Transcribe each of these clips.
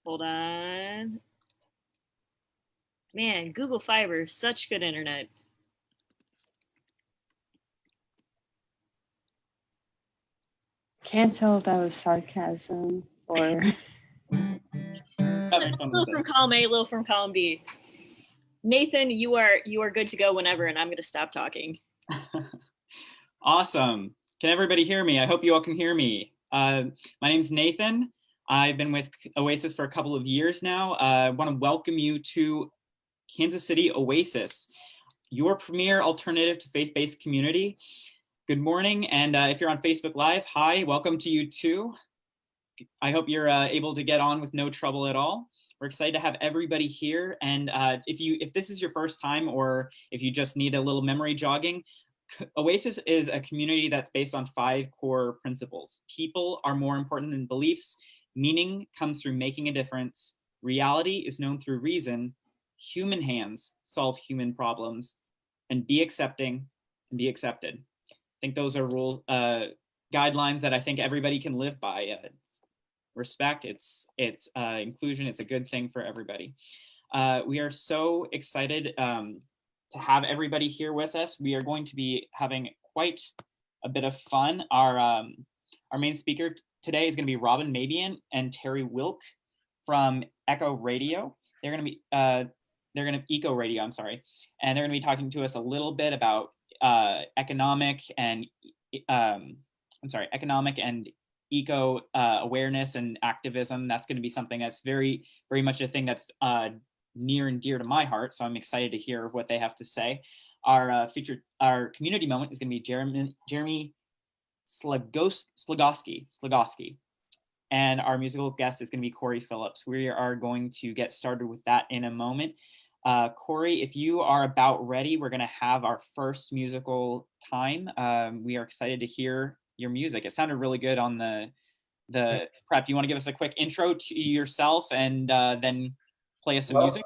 Hold on. Man, Google Fiber, such good internet. Can't tell if that was sarcasm or A little from column A, a little from column B. Nathan, you are good to go whenever, and I'm going to stop talking. Awesome. Can everybody hear me? I hope you all can hear me. My name's Nathan. I've been with Oasis for a couple of years now. I want to welcome you to Kansas City Oasis, your premier alternative to faith-based community. Good morning, and if you're on Facebook Live, hi, welcome to you too. I hope you're able to get on with no trouble at all. We're excited to have everybody here, and if this is your first time or if you just need a little memory jogging, Oasis is a community that's based on 5 core principles. People are more important than beliefs. Meaning comes through making a difference. Reality is known through reason. Human hands solve human problems. And be accepting and be accepted. I think those are guidelines that I think everybody can live by. It's respect, it's inclusion, it's a good thing for everybody. We are so excited to have everybody here with us. We are going to be having quite a bit of fun. Our main speaker today is going to be Robin Mabion and Terri Wilke from Echo Radio. They're going to Eco Radio, I'm sorry. And they're going to be talking to us a little bit about economic and eco awareness and activism. That's going to be something that's very, very much a thing that's near and dear to my heart. So I'm excited to hear what they have to say. Our community moment is going to be Jeremy Slagowski, and our musical guest is going to be Cory Phillips. We are going to get started with that in a moment. Cory, if you are about ready, we're going to have our first musical time. We are excited to hear your music. It sounded really good on the prep. Do you want to give us a quick intro to yourself and then play us some music?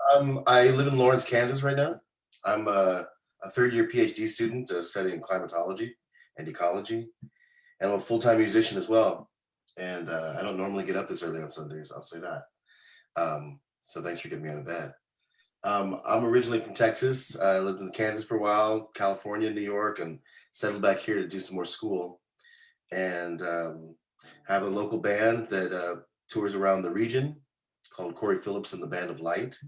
I live in Lawrence, Kansas right now. I'm a third-year PhD student studying climatology and ecology. And I'm a full-time musician as well. And I don't normally get up this early on Sundays, I'll say that. So thanks for getting me out of bed. I'm originally from Texas. I lived in Kansas for a while, California, New York, and settled back here to do some more school. And have a local band that tours around the region called Cory Phillips and the Band of Light.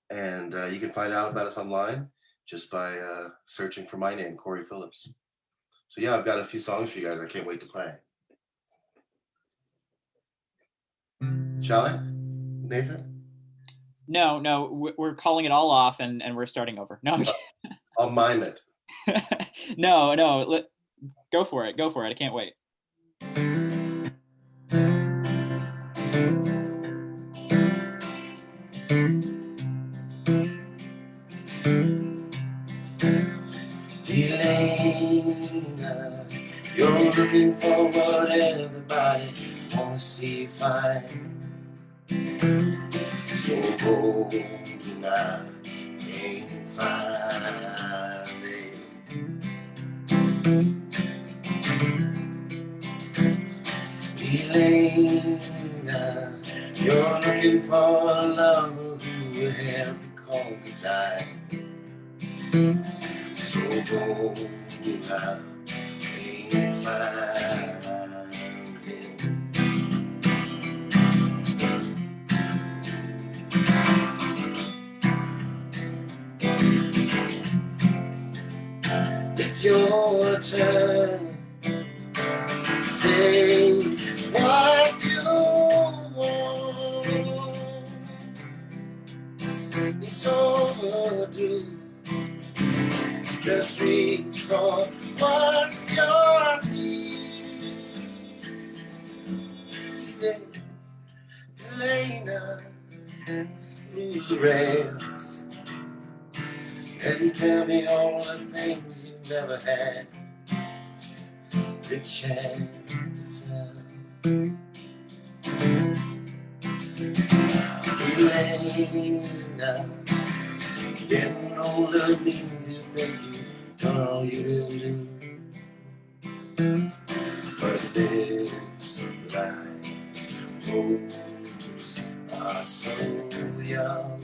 And you can find out about us online just by searching for my name, Cory Phillips. So yeah, I've got a few songs for you guys. I can't wait to play. Shall I, Nathan? No, we're calling it all off and we're starting over. No, I'll mime it. No, go for it. I can't wait. Elena, you're looking for what everybody wants to see you find. So bold and I ain't finding. Elena, you're looking for a lover who will help you conquer time. So bold and I ain't finding. It's your turn. Say what you want. It's overdue. Just reach for what you're needing. Elena, lose the rails and tell me all the things you never had the chance to tell. Elena, getting older means you think you've done all you will do. But there's some blind holes are so young.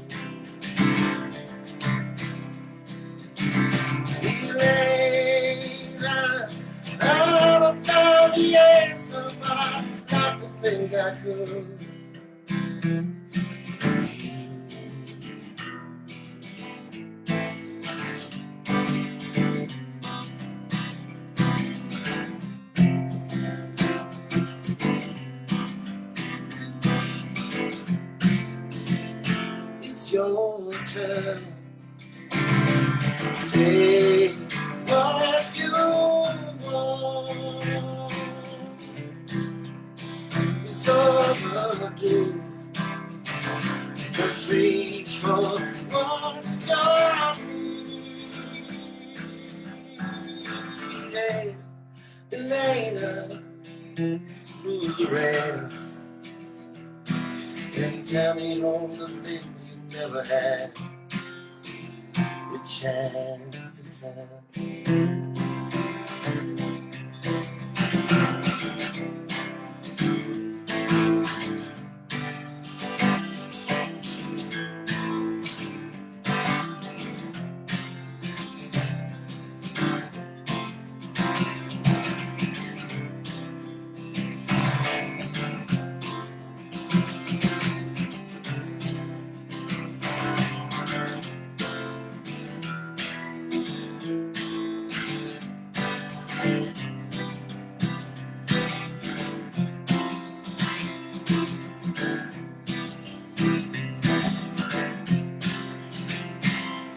Later, I found the answer, but I got to think I could. It's your turn. Take what you want. It's overdue. Just reach for what you're needing. Elena, who's the rest? And tell me all the things you never had the chance to tell.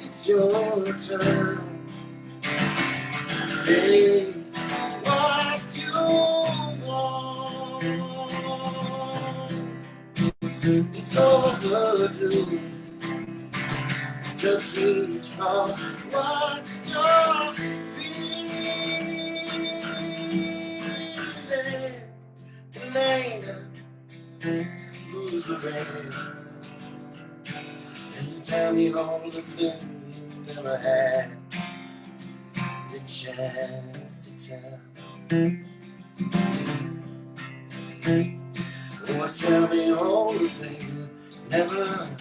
It's your turn. Take what you want. It's overdue. Just reach for what you're feeling. Elena, who's the rest? And tell me all the things you never had the chance to tell. Or tell me all the things you never had.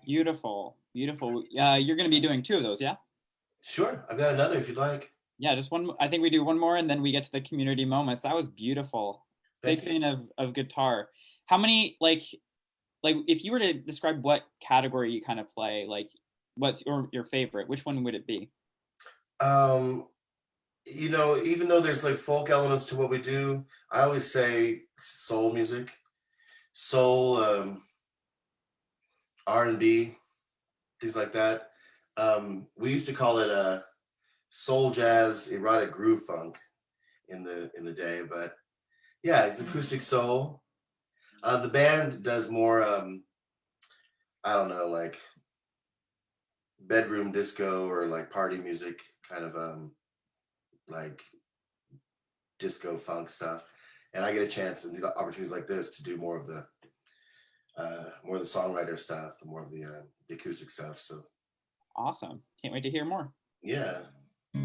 Beautiful, beautiful. You're going to be doing 2 of those, yeah? Sure, I've got another if you'd like. Yeah, just one. I think we do one more, and then we get to the community moments. That was beautiful. Thank Big fan of guitar. How many like if you were to describe what category you kind of play, like what's your favorite? Which one would it be? You know, even though there's like folk elements to what we do, I always say soul music, soul, R&B, things like that. We used to call it soul jazz erotic groove funk in the day, but yeah, it's acoustic soul. The band does more I don't know, like bedroom disco or like party music, kind of like disco funk stuff. And I get a chance in these opportunities like this to do more of the songwriter stuff, the more of the acoustic stuff. So Awesome. Can't wait to hear more. yeah. I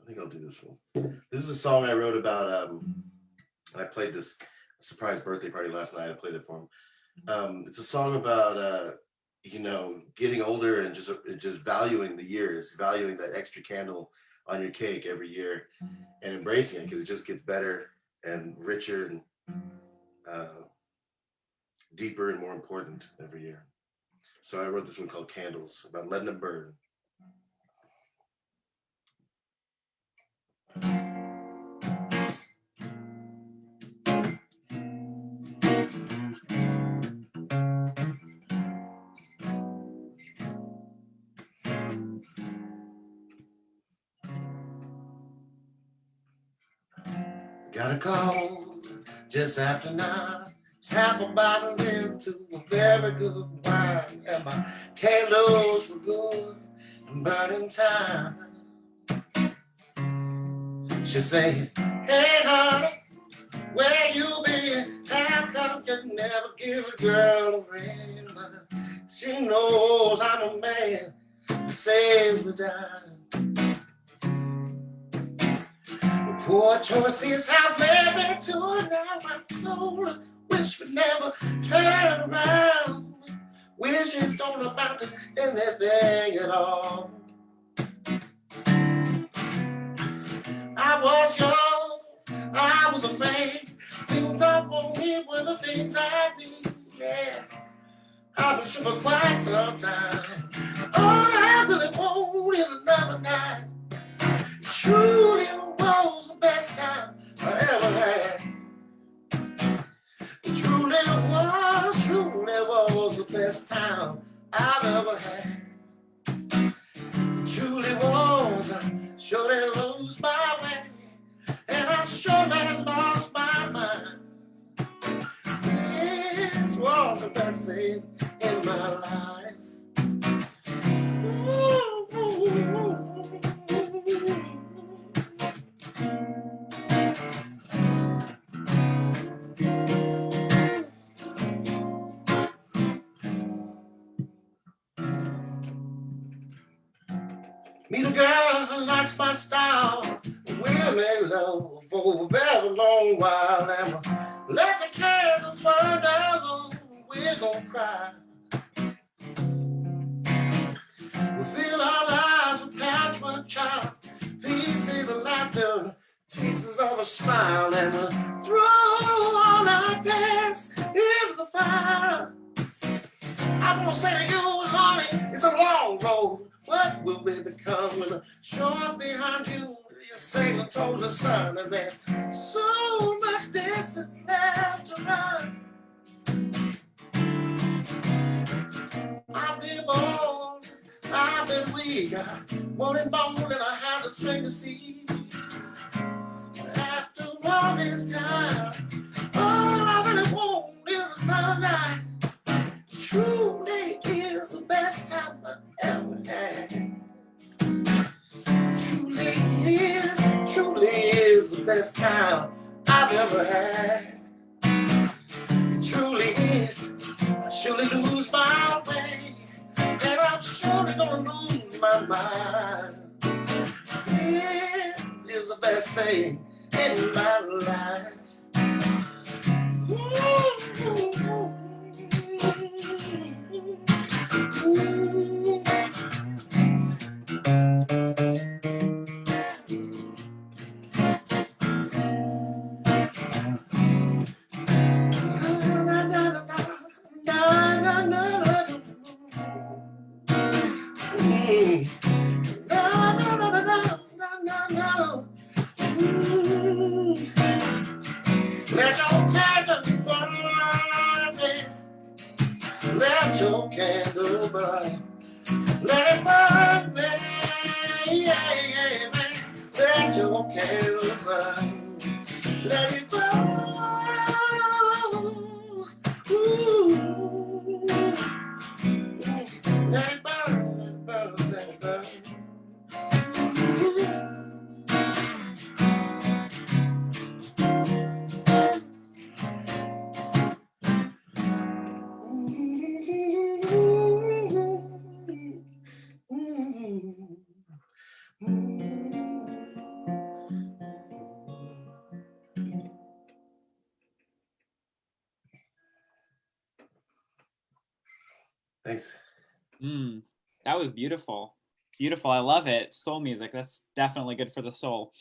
think I'll do this one. This is a song I wrote about, and I played this surprise birthday party last night. I played it for him. It's a song about, you know, getting older and just valuing the years, valuing that extra candle on your cake every year and embracing it because it just gets better and richer and deeper and more important every year. So I wrote this one called Candles, about letting them burn. Got a call just after 9. It's half a bottle into a very good wine, and my candles were good and burning time. She said, "Hey honey, where you been? How come you never give a girl a ring?" But She knows I'm a man who saves the dime. The poor choices have led me to now. I'm told her wish would never turn around. Wishes don't amount to anything at all. I was young, I was afraid. Things I wanted were the things I need. Yeah, I've been sure for quite some time. All I really want is another night. It truly was the best time I ever had. It truly was the best time I've ever had. It truly was. I sure did lose my way, and I sure did lost my mind. This was the best thing in my life. Meet a girl who likes my style. We'll make love for a very long while, and we'll let the candles burn down low. We're gonna cry. We'll fill our lives with patchwork charm, pieces of laughter, pieces of a smile, and we'll throw all our past into the fire. I wanna say to you, honey, it's a long road. What will we become when the shores behind you? You sail towards the sun, and there's so much distance left to run. I've been born, I've been weak, I wanted more than I had the strength to see. After all this time, all I really want is another night. Truly is the best time I ever had. Truly is the best time I've ever had. It truly is. I surely lose my way, and I'm surely gonna lose my mind. This is the best thing in my life. Let your candle burn, let your candle burn, let it burn, man. Yeah, yeah, man. Let your candle burn, let it burn. Ooh. Let it burn, let it burn, let it burn. Thanks. That was beautiful. Beautiful. I love it. Soul music. That's definitely good for the soul.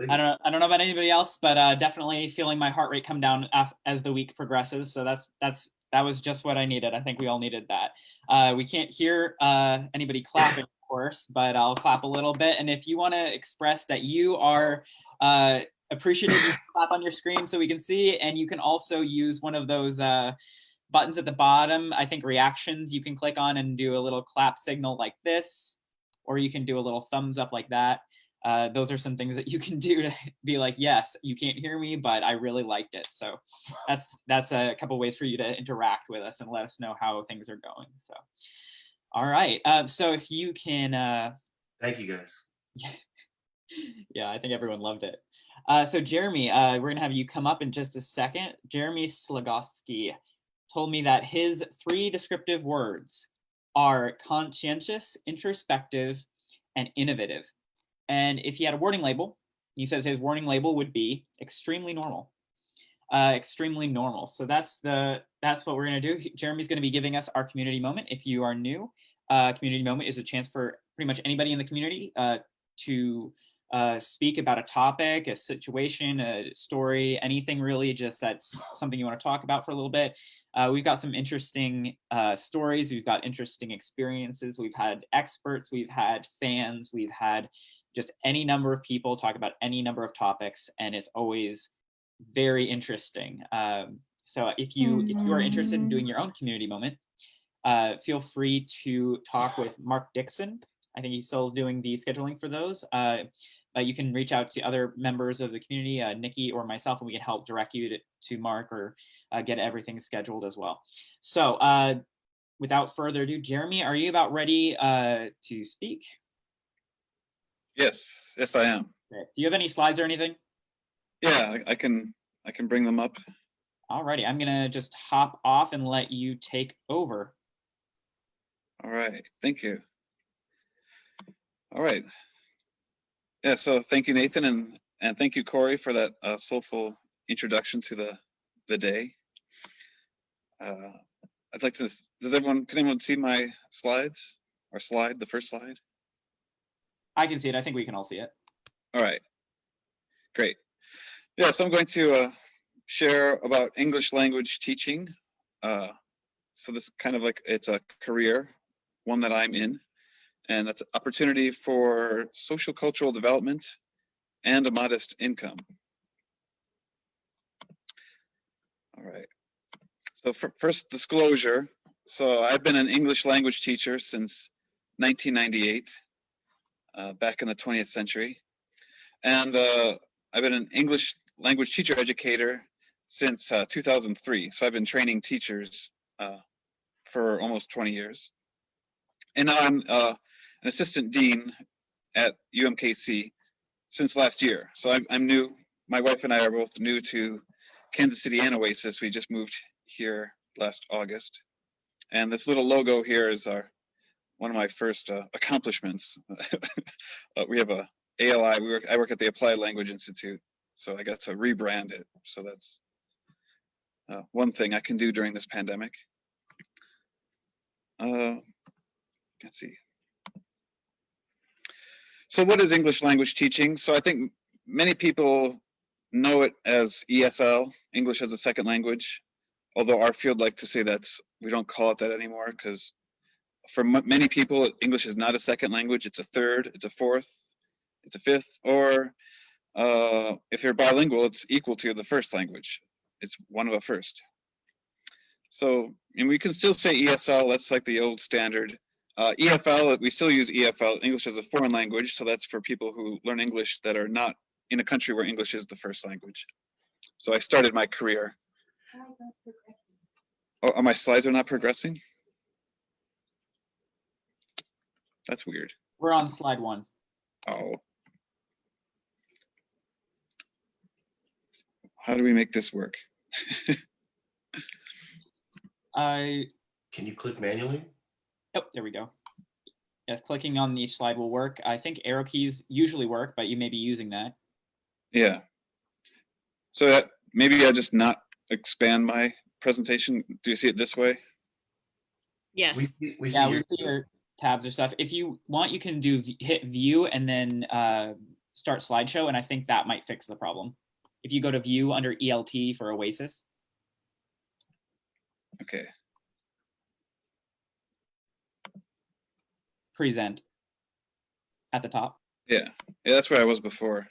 I don't know about anybody else, but definitely feeling my heart rate come down as the week progresses. So that was just what I needed. I think we all needed that. We can't hear anybody clapping, of course, but I'll clap a little bit. And if you want to express that you are appreciative, you can clap on your screen so we can see. And you can also use one of those buttons at the bottom. I think reactions you can click on and do a little clap signal like this, or you can do a little thumbs up like that. Those are some things that you can do to be like, yes, you can't hear me, but I really liked it. So that's a couple ways for you to interact with us and let us know how things are going. So, all right. So if you can. Thank you, guys. Yeah, I think everyone loved it. So Jeremy, we're going to have you come up in just a second. Jeremy Slagowski told me that his 3 descriptive words are conscientious, introspective, and innovative. And if he had a warning label, he says his warning label would be extremely normal. Extremely normal. So that's what we're going to do. Jeremy's going to be giving us our community moment. If you are new, community moment is a chance for pretty much anybody in the community to speak about a topic, a situation, a story, anything really, just that's something you want to talk about for a little bit. We've got some interesting stories. We've got interesting experiences. We've had experts. We've had fans. We've had just any number of people talk about any number of topics, and it's always very interesting. So if you are interested in doing your own community moment, feel free to talk with Mark Dixon. I think he still is doing the scheduling for those. You can reach out to other members of the community, Nikki or myself, and we can help direct you to Mark or get everything scheduled as well. So without further ado, Jeremy, are you about ready to speak? Yes, I am. Okay. Do you have any slides or anything? Yeah, I can bring them up. Alrighty, I'm gonna just hop off and let you take over. All right, thank you. All right. Yeah, so thank you, Nathan, and thank you, Cory, for that soulful introduction to the day. I'd like to. Can anyone see my slides? Or slide, the first slide? I can see it. I think we can all see it. All right, great. Yeah, so I'm going to share about English language teaching. So this kind of like, it's a career, one that I'm in, and that's an opportunity for social cultural development and a modest income. All right, so first disclosure. So I've been an English language teacher since 1998, back in the 20th century. And I've been an English language teacher educator since 2003. So I've been training teachers for almost 20 years. And now I'm an assistant dean at UMKC since last year. So I'm new. My wife and I are both new to Kansas City and Oasis. We just moved here last August. And this little logo here is one of my first accomplishments. We have a ALI. I work at the Applied Language Institute, so I got to rebrand it. So that's one thing I can do during this pandemic. Let's see. So what is English language teaching? So I think many people know it as ESL, English as a second language, although our field like to say we don't call it that anymore, because for many people, English is not a second language. It's a third, it's a fourth, it's a fifth, or if you're bilingual, it's equal to the first language. It's one of a first. So, and we can still say ESL, that's like the old standard. EFL, we still use EFL, English as a foreign language. So that's for people who learn English that are not in a country where English is the first language. So I started my career. Oh, my slides are not progressing? That's weird. We're on slide 1. Oh. How do we make this work? Can you click manually? Oh, there we go. Yes, clicking on each slide will work. I think arrow keys usually work, but you may be using that. Yeah. So that maybe I just not expand my presentation. Do you see it this way? Yes. We see Yeah, we see your tabs or stuff. If you want, you can hit view and then start slideshow, and I think that might fix the problem. If you go to view under ELT for Oasis. Okay. Present at the top. Yeah, that's where I was before.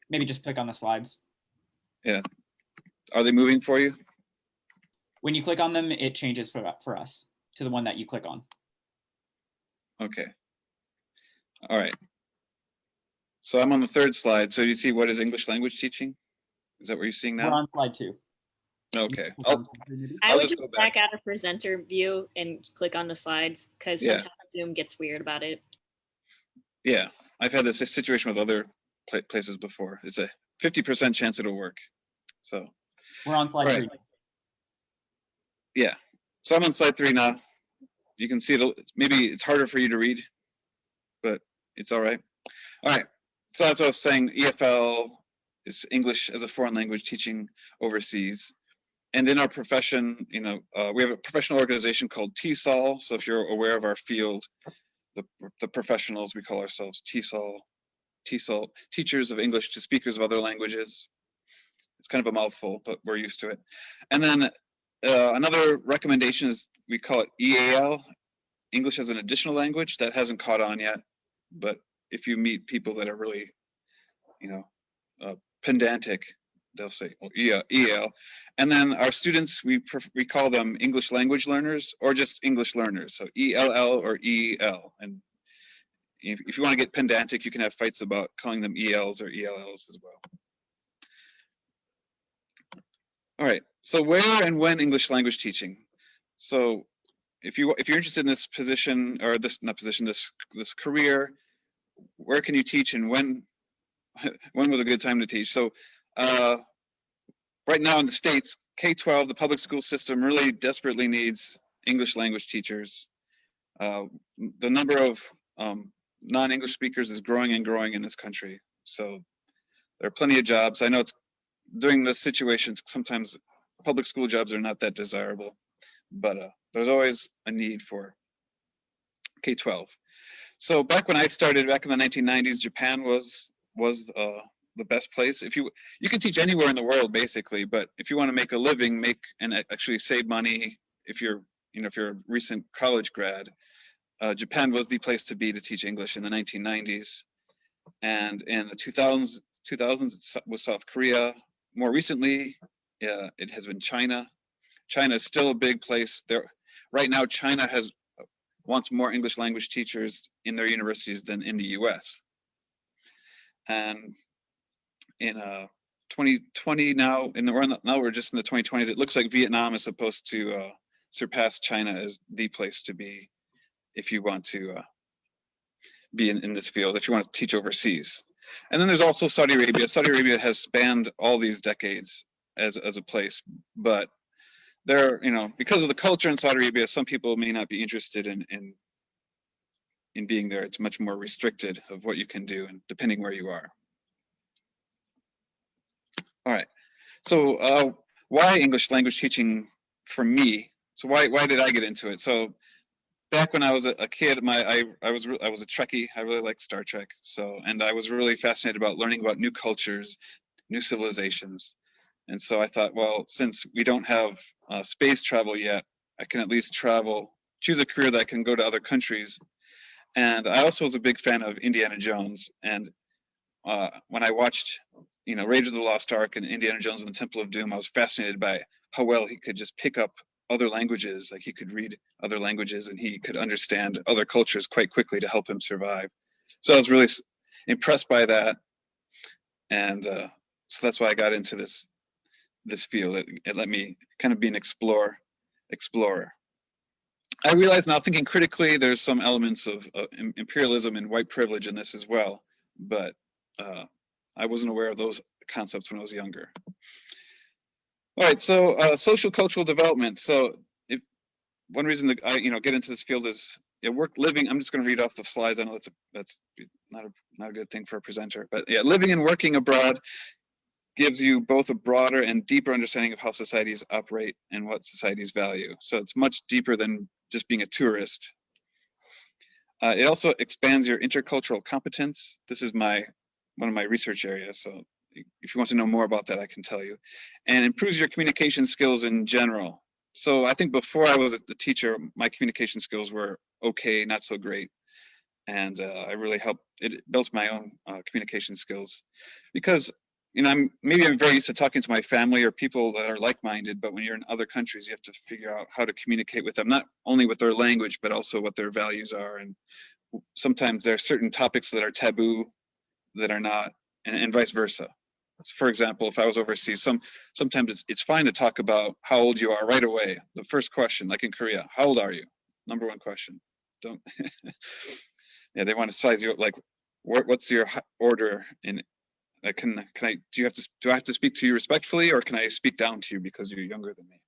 Maybe just click on the slides. Yeah. Are they moving for you? When you click on them, it changes for us to the one that you click on. Okay. All right. So I'm on the third slide. So you see what is English language teaching? Is that what you're seeing now? We're on slide 2. Okay. I would just just go back out of presenter view and click on the slides, because Yeah. sometimes Zoom gets weird about it. Yeah, I've had this situation with other places before. It's a 50% chance it'll work. So We're on slide Right. 3. yeah. So I'm on slide 3 now. You can see it. Maybe it's harder for you to read, but it's all right. All right. So that's what I was saying. EFL is English as a foreign language teaching overseas. And in our profession, we have a professional organization called TESOL. So if you're aware of our field, the professionals, we call ourselves TESOL, teachers of English to speakers of other languages. It's kind of a mouthful, but we're used to it. And then another recommendation is we call it EAL, English as an additional language. That hasn't caught on yet, but if you meet people that are really, pedantic, they'll say, oh, EAL. And then our students, we call them English language learners or just English learners. So ELL or EL. And if you want to get pedantic, you can have fights about calling them ELs or ELLs as well. All right, so where and when English language teaching? So if you're interested in this position, or this career, where can you teach and when was a good time to teach? So right now in the States, K-12, the public school system really desperately needs English language teachers. The number of non-English speakers is growing and growing in this country. So there are plenty of jobs. I know it's during this situation, sometimes public school jobs are not that desirable, but there's always a need for K-12. So back when I started back in the 1990s, Japan was the best place. If you can teach anywhere in the world basically, but if you want to make a living, and actually save money, if you're a recent college grad, Japan was the place to be to teach English in the 1990s, and in the 2000s it was South Korea. More recently, it has been China. China is still a big place. Right now, China wants more English language teachers in their universities than in the U.S. And in 2020 now, we're just in the 2020s. It looks like Vietnam is supposed to surpass China as the place to be if you want to be in this field, if you want to teach overseas. And then there's also Saudi Arabia. Saudi Arabia has spanned all these decades as a place, but because of the culture in Saudi Arabia, some people may not be interested in being there. It's much more restricted of what you can do, and depending where you are. All right. So why English language teaching for me? So why did I get into it? So back when I was a kid, I was a Trekkie. I really liked Star Trek. And I was really fascinated about learning about new cultures, new civilizations. And so I thought, well, since we don't have space travel yet, I can at least choose a career that can go to other countries. And I also was a big fan of Indiana Jones. And when I watched, Raiders of the Lost Ark and Indiana Jones and the Temple of Doom, I was fascinated by how well he could just pick up other languages. Like he could read other languages and he could understand other cultures quite quickly to help him survive. So I was really impressed by that. And so that's why I got into this field. It let me kind of be an explorer. I realize now, thinking critically, there's some elements of imperialism and white privilege in this as well, but I wasn't aware of those concepts when I was younger. All right, so social cultural development. So one reason that I get into this field is living. I'm just going to read off the slides. I know that's not a good thing for a presenter, but yeah, living and working abroad gives you both a broader and deeper understanding of how societies operate and what societies value. So it's much deeper than just being a tourist. It also expands your intercultural competence. This is one of my research areas. So if you want to know more about that, I can tell you. And improves your communication skills in general. So I think before I was a teacher, my communication skills were okay, not so great. And it built my own communication skills, because I'm very used to talking to my family or people that are like-minded, but when you're in other countries, you have to figure out how to communicate with them, not only with their language, but also what their values are. And sometimes there are certain topics that are taboo that are not, and vice versa. For example, if I was overseas, sometimes it's fine to talk about how old you are right away. The first question, like in Korea, how old are you? Number one question. Don't. Yeah, they want to size you up. Like, what's your order in? Do I have to speak to you respectfully, or can I speak down to you because you're younger than me?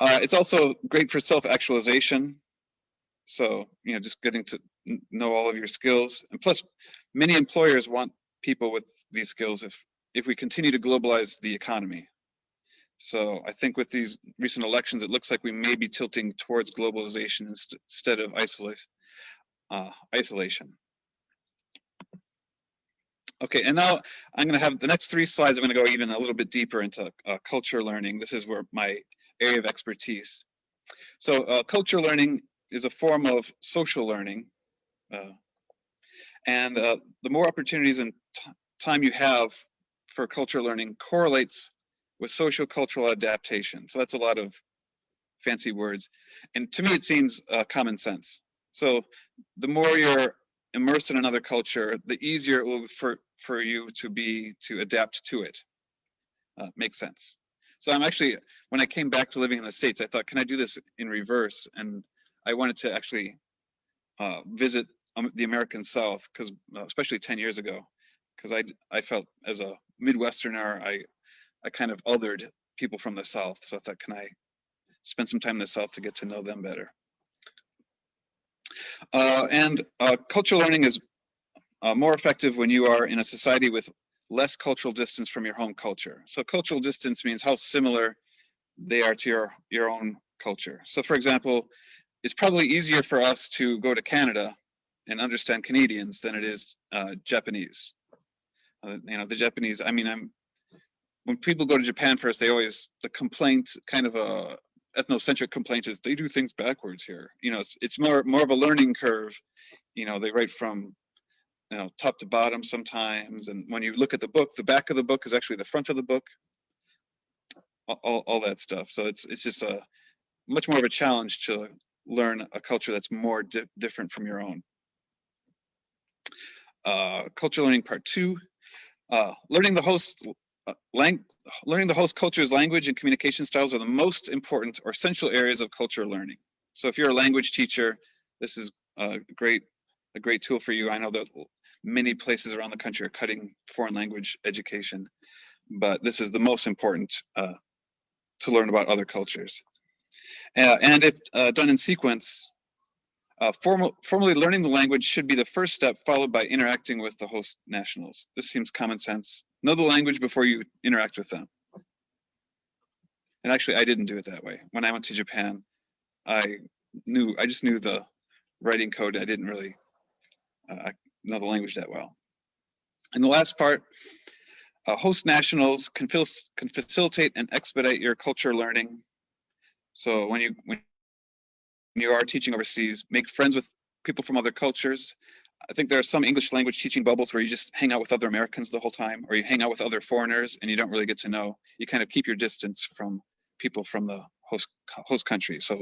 It's also great for self-actualization. So, just getting to know all of your skills. And plus, many employers want people with these skills if we continue to globalize the economy. So I think with these recent elections, it looks like we may be tilting towards globalization instead of isolation. Okay, and now I'm going to have the next 3 slides. I'm going to go even a little bit deeper into culture learning. This is where my area of expertise. So culture learning is a form of social learning. And the more opportunities and time you have for culture learning correlates with socio-cultural adaptation. So that's a lot of fancy words. And to me, it seems common sense. So the more you're immersed in another culture, the easier it will be for you to adapt to it. Makes sense. So I'm actually, when I came back to living in the States, I thought, can I do this in reverse? And I wanted to actually visit the American South, because especially 10 years ago, because I felt as a Midwesterner, I kind of othered people from the South. So I thought, can I spend some time in the South to get to know them better? And cultural learning is more effective when you are in a society with less cultural distance from your home culture. So cultural distance means how similar they are to your own culture. So for example, it's probably easier for us to go to Canada and understand Canadians than it is Japanese. The Japanese, when people go to Japan first, the complaint, kind of a ethnocentric complaint, is they do things backwards here. It's more of a learning curve. They write from top to bottom sometimes, and when you look at the book, the back of the book is actually the front of the book. All that stuff. So it's just a much more of a challenge to learn a culture that's more different from your own. Culture learning part 2. Learning the host culture's language and communication styles are the most important or essential areas of culture learning. So if you're a language teacher, this is a great tool for you. I know that many places around the country are cutting foreign language education, but this is the most important to learn about other cultures. And if done in sequence, formally learning the language should be the first step, followed by interacting with the host nationals. This seems common sense. Know the language before you interact with them. And actually, I didn't do it that way. When I went to Japan, I just knew the writing code. I didn't really know the language that well. And the last part, host nationals can facilitate and expedite your culture learning. So when you are teaching overseas, make friends with people from other cultures. I think there are some English language teaching bubbles where you just hang out with other Americans the whole time, or you hang out with other foreigners and you don't really get to know. You kind of keep your distance from people from the host country. So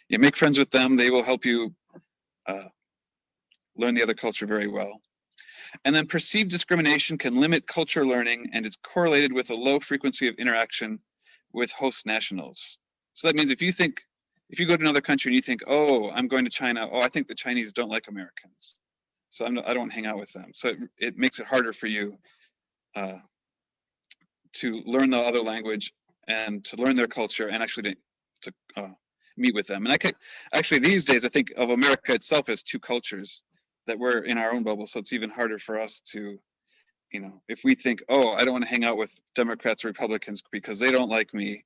you make friends with them. They will help you learn the other culture very well. And then perceived discrimination can limit culture learning, and it's correlated with a low frequency of interaction with host nationals. So that means if you go to another country and you think, oh, I'm going to China, oh, I think the Chinese don't like Americans, so I don't hang out with them. So it makes it harder for you to learn the other language and to learn their culture and actually to meet with them. And actually these days, I think of America itself as 2 cultures that we're in our own bubble. So it's even harder for us to, if we think, oh, I don't want to hang out with Democrats or Republicans because they don't like me,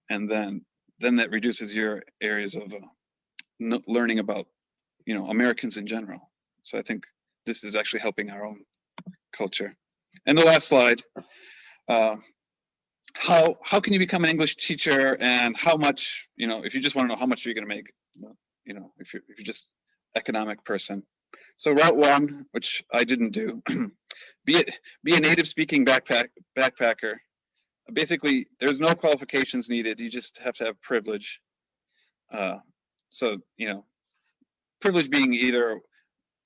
and then that reduces your areas of learning about, Americans in general. So I think this is actually helping our own culture. And the last slide, how can you become an English teacher, and how much, if you just want to know how much are you going to make, if you're just economic person. So route 1, which I didn't do, be a native speaking backpacker. Basically, there's no qualifications needed. You just have to have privilege. So, privilege being either,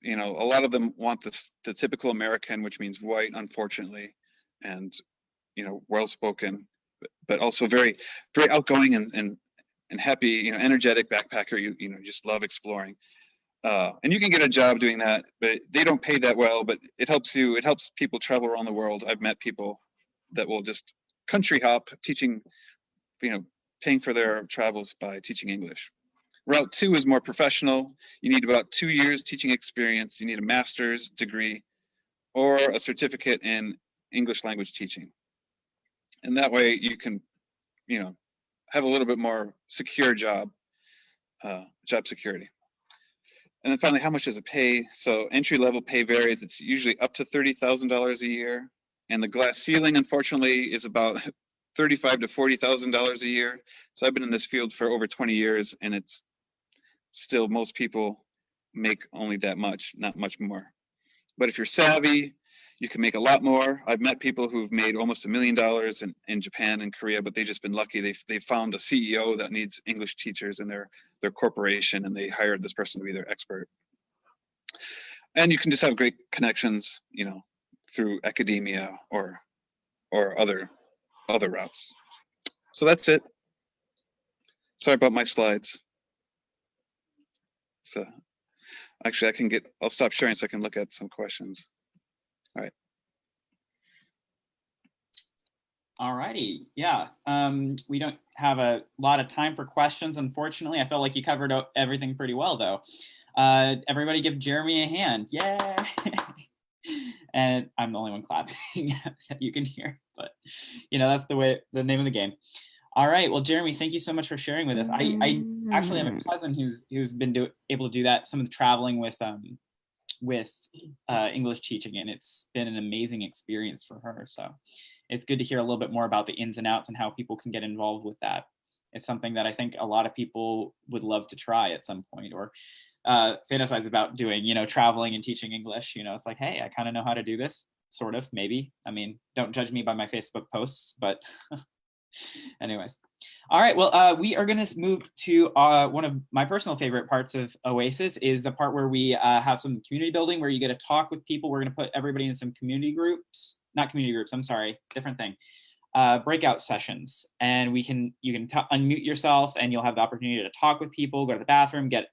a lot of them want the typical American, which means white, unfortunately, and, well-spoken, but also very, very outgoing and happy, energetic backpacker. You just love exploring. And you can get a job doing that, but they don't pay that well, but it helps people travel around the world. I've met people that will just country hop, teaching, paying for their travels by teaching English. Route 2 is more professional. You need about 2 years teaching experience. You need a master's degree or a certificate in English language teaching. And that way you can, have a little bit more secure job security. And then finally, how much does it pay? So entry level pay varies. It's usually up to $30,000 a year. And the glass ceiling, unfortunately, is about $35,000 to $40,000 a year. So I've been in this field for over 20 years, and it's still, most people make only that much, not much more. But if you're savvy, you can make a lot more. I've met people who've made almost $1 million in Japan and Korea, but they've just been lucky. They found a CEO that needs English teachers in their corporation, and they hired this person to be their expert. And you can just have great connections, through academia or other routes. So that's it. Sorry about my slides. So actually I'll stop sharing so I can look at some questions. All right. All righty. Yeah. We don't have a lot of time for questions, unfortunately. I felt like you covered everything pretty well, though. Everybody give Jeremy a hand. Yay! And I'm the only one clapping that you can hear, but that's the name of the game. All right. Well, Jeremy, thank you so much for sharing with us. I actually have a cousin who's been able to do that, some of the traveling with English teaching, and it's been an amazing experience for her. So it's good to hear a little bit more about the ins and outs and how people can get involved with that. It's something that I think a lot of people would love to try at some point, or fantasize about doing, traveling and teaching English. It's like, hey, I kind of know how to do this, sort of, maybe. I mean, don't judge me by my Facebook posts, but anyways. All right, well, we are going to move to one of my personal favorite parts of Oasis, is the part where we have some community building, where you get to talk with people. We're going to put everybody in some community groups, not community groups, I'm sorry, different thing. Breakout sessions, and you can unmute yourself, and you'll have the opportunity to talk with people, go to the bathroom, get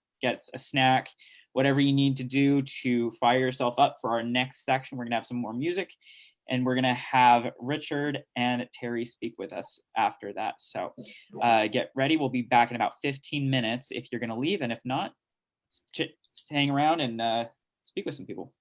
a snack, whatever you need to do to fire yourself up for our next section. We're gonna have some more music, and we're gonna have Richard and Terry speak with us after that. So get ready. We'll be back in about 15 minutes if you're gonna leave, and if not, just hang around and speak with some people.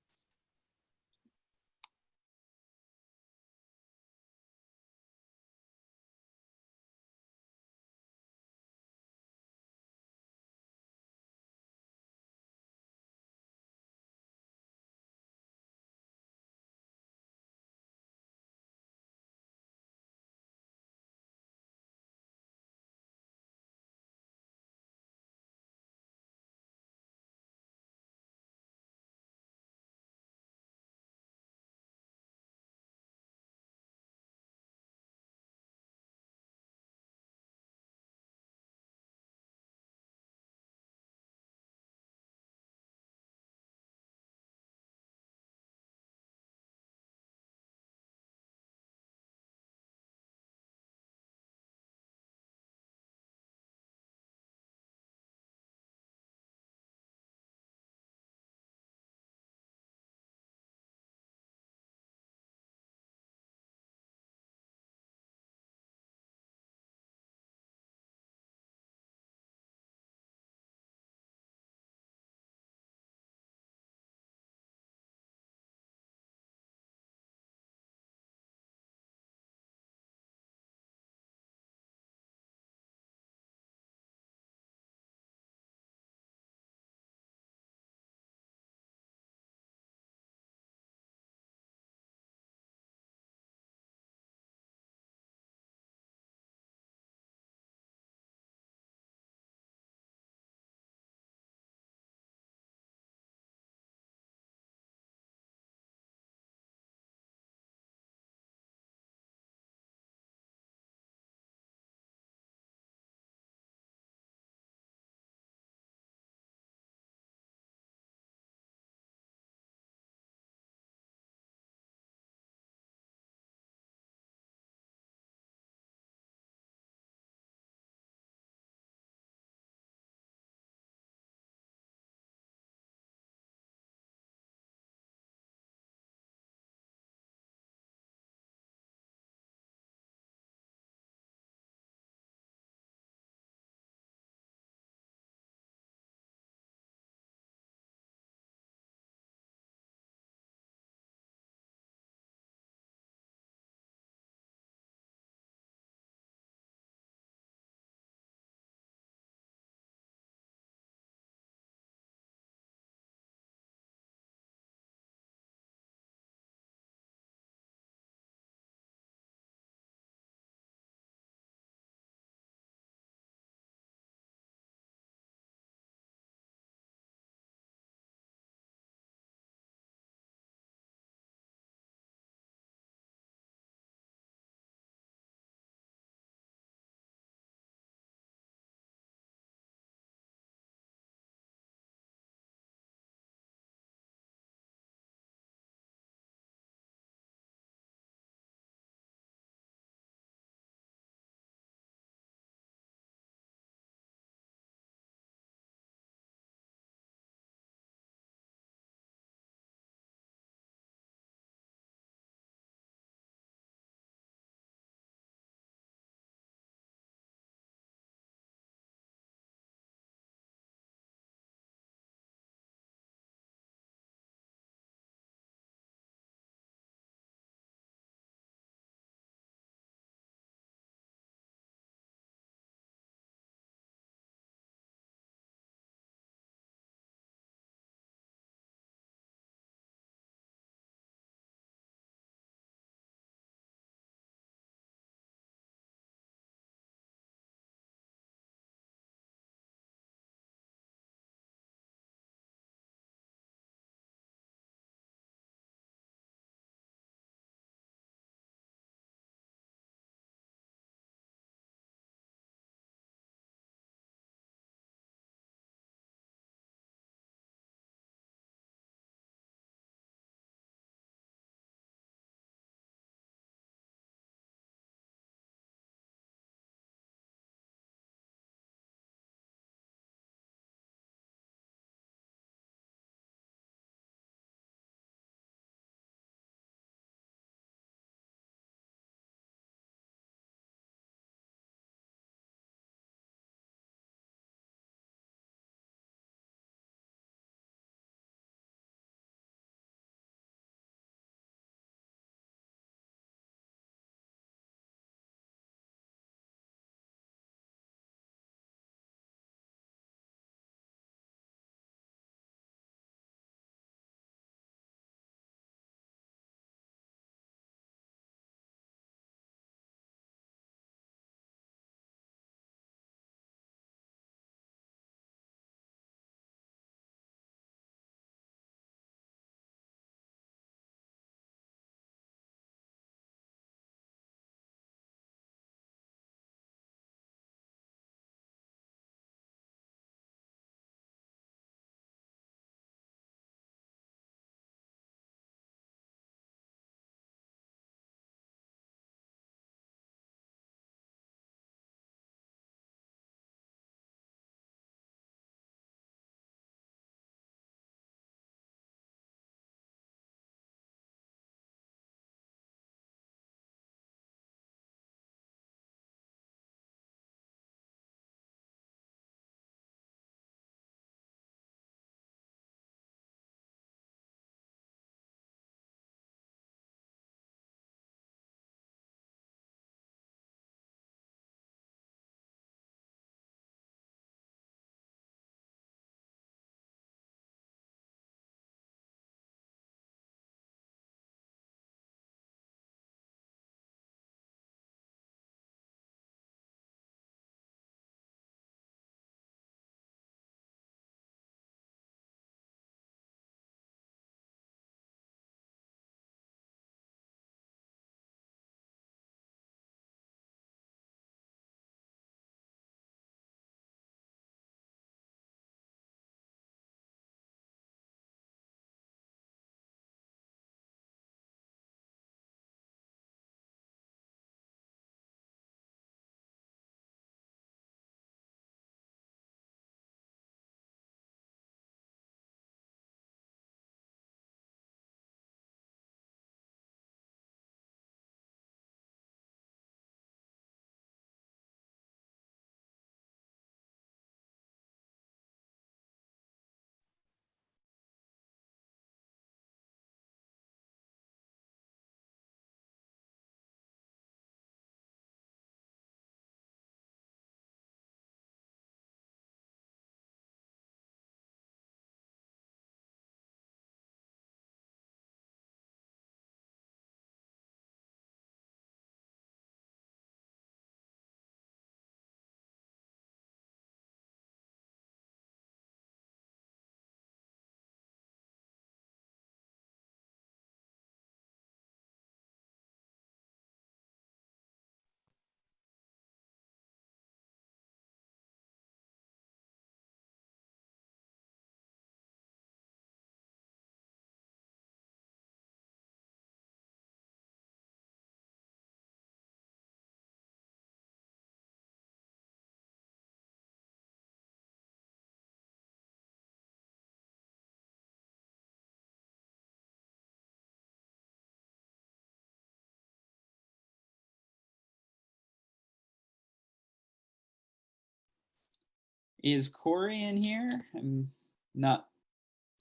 Is Cory in here? I'm not,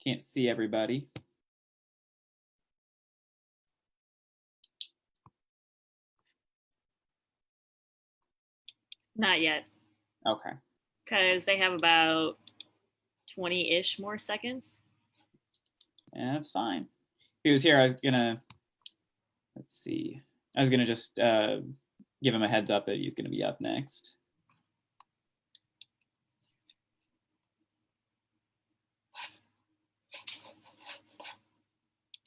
can't see everybody. Not yet, Okay. because they have about 20-ish more seconds. Yeah, that's fine. If he was here, I was gonna, let's see. I was gonna just give him a heads up that he's gonna be up next.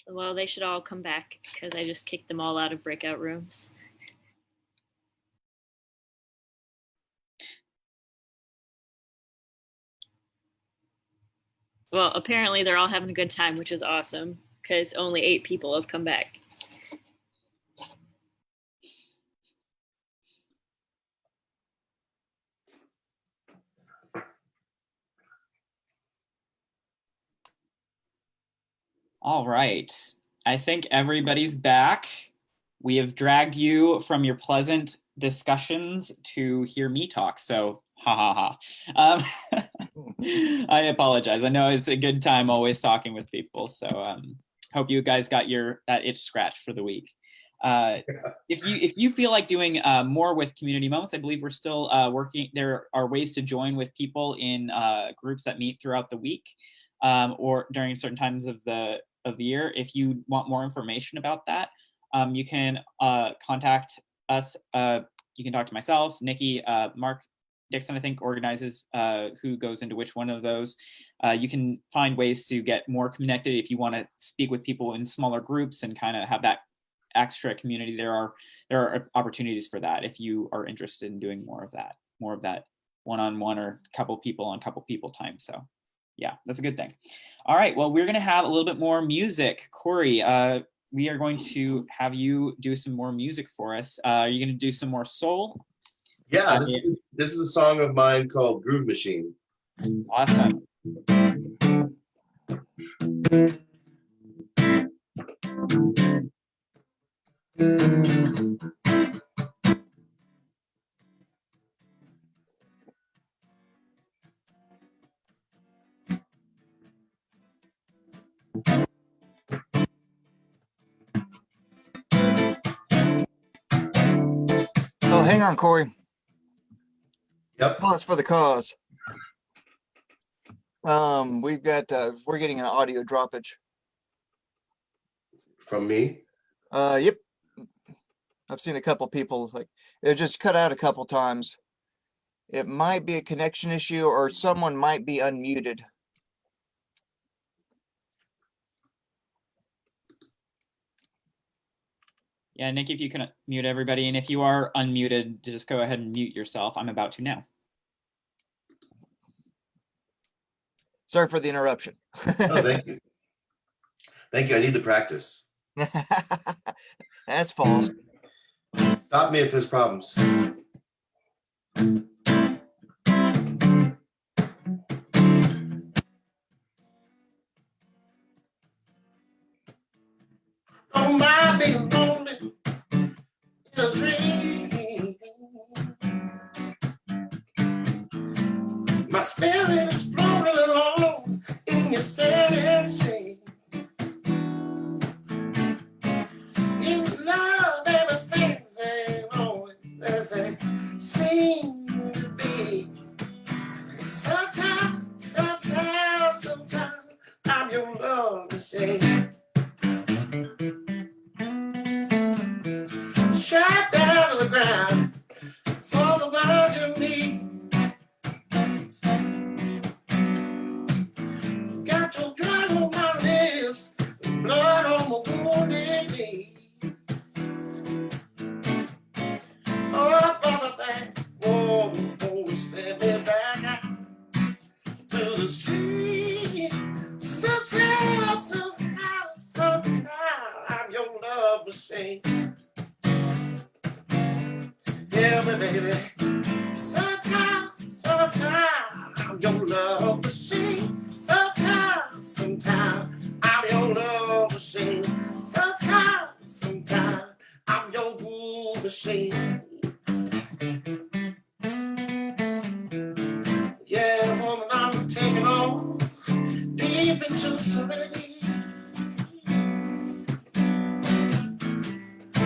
Well, they should all come back because I just kicked them all out of breakout rooms. Well, apparently they're all having a good time, which is awesome because only 8 people have come back. All right. I think everybody's back. We have dragged you from your pleasant discussions to hear me talk. So, ha ha ha. I apologize. I know it's a good time always talking with people. So, hope you guys got that itch scratched for the week. If you feel like doing more with community moments, I believe we're still working. There are ways to join with people in groups that meet throughout the week or during certain times of the year. If you want more information about that, you can contact us. You can talk to myself, Nikki, Mark Dixon, I think, organizes who goes into which one of those. You can find ways to get more connected if you want to speak with people in smaller groups and kind of have that extra community. There are opportunities for that if you are interested in doing more of that one-on-one or couple people on couple people time. So yeah, that's a good thing. All right, well, we're gonna have a little bit more music. Cory, we are going to have you do some more music for us. Are you gonna do some more soul? Yeah, this is a song of mine called Groove Machine. Awesome. Oh, hang on, Cory. Yep. Pause for the cause. We've got we're getting an audio droppage. From me? Yep. I've seen a couple people like it just cut out a couple times. It might be a connection issue or someone might be unmuted. Yeah, Nick, if you can mute everybody, and if you are unmuted, just go ahead and mute yourself. I'm about to now. Sorry for the interruption. Oh, thank you. Thank you. I need the practice. That's false. Stop me if there's problems. Don't mind being lonely in a dream. My spirit is floating along in your steady stream. In love, everything's always as they seem to be. Sometimes, I'm your love machine. Shot down to the ground for the world you need. Got your drug on my lips, blood on my wounded knee. Oh, brother, that won't send me back out to the street. Sometimes, I'm your love machine. Yeah, baby. Sometimes, I'm your love machine. Sometimes, I'm your love machine. Sometimes, I'm your groove machine. Yeah. We've been through so many days.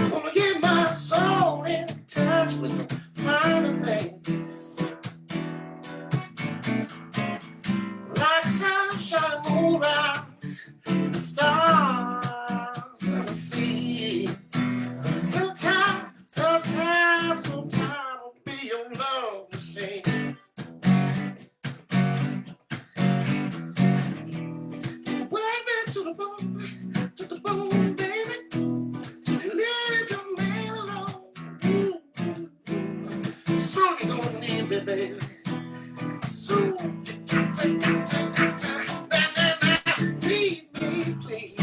Wanna get my soul in touch with the finer things, like sunshine, moonrise, the stars, and the sea. Sometimes I'll be your love machine. Wake me to the bone, baby. Leave your man alone. Soon you're gonna need me, baby. Soon you got to need me, please.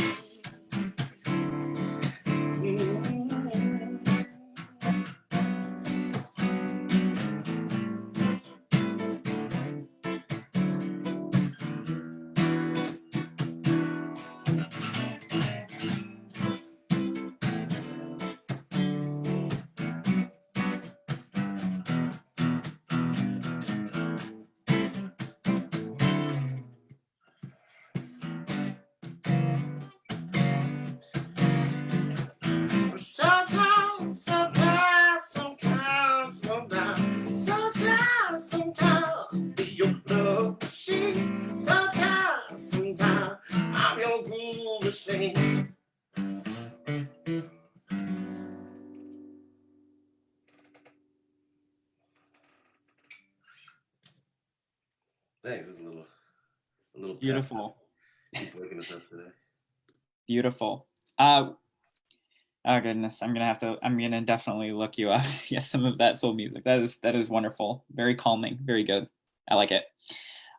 Sometimes, be your love machine. Sometimes, I'm your groove machine. Thanks. It's a little Beautiful. Keep waking us up today. Beautiful. Oh goodness, I'm gonna definitely look you up. Yes, some of that soul music. That is wonderful. Very calming. Very good. I like it.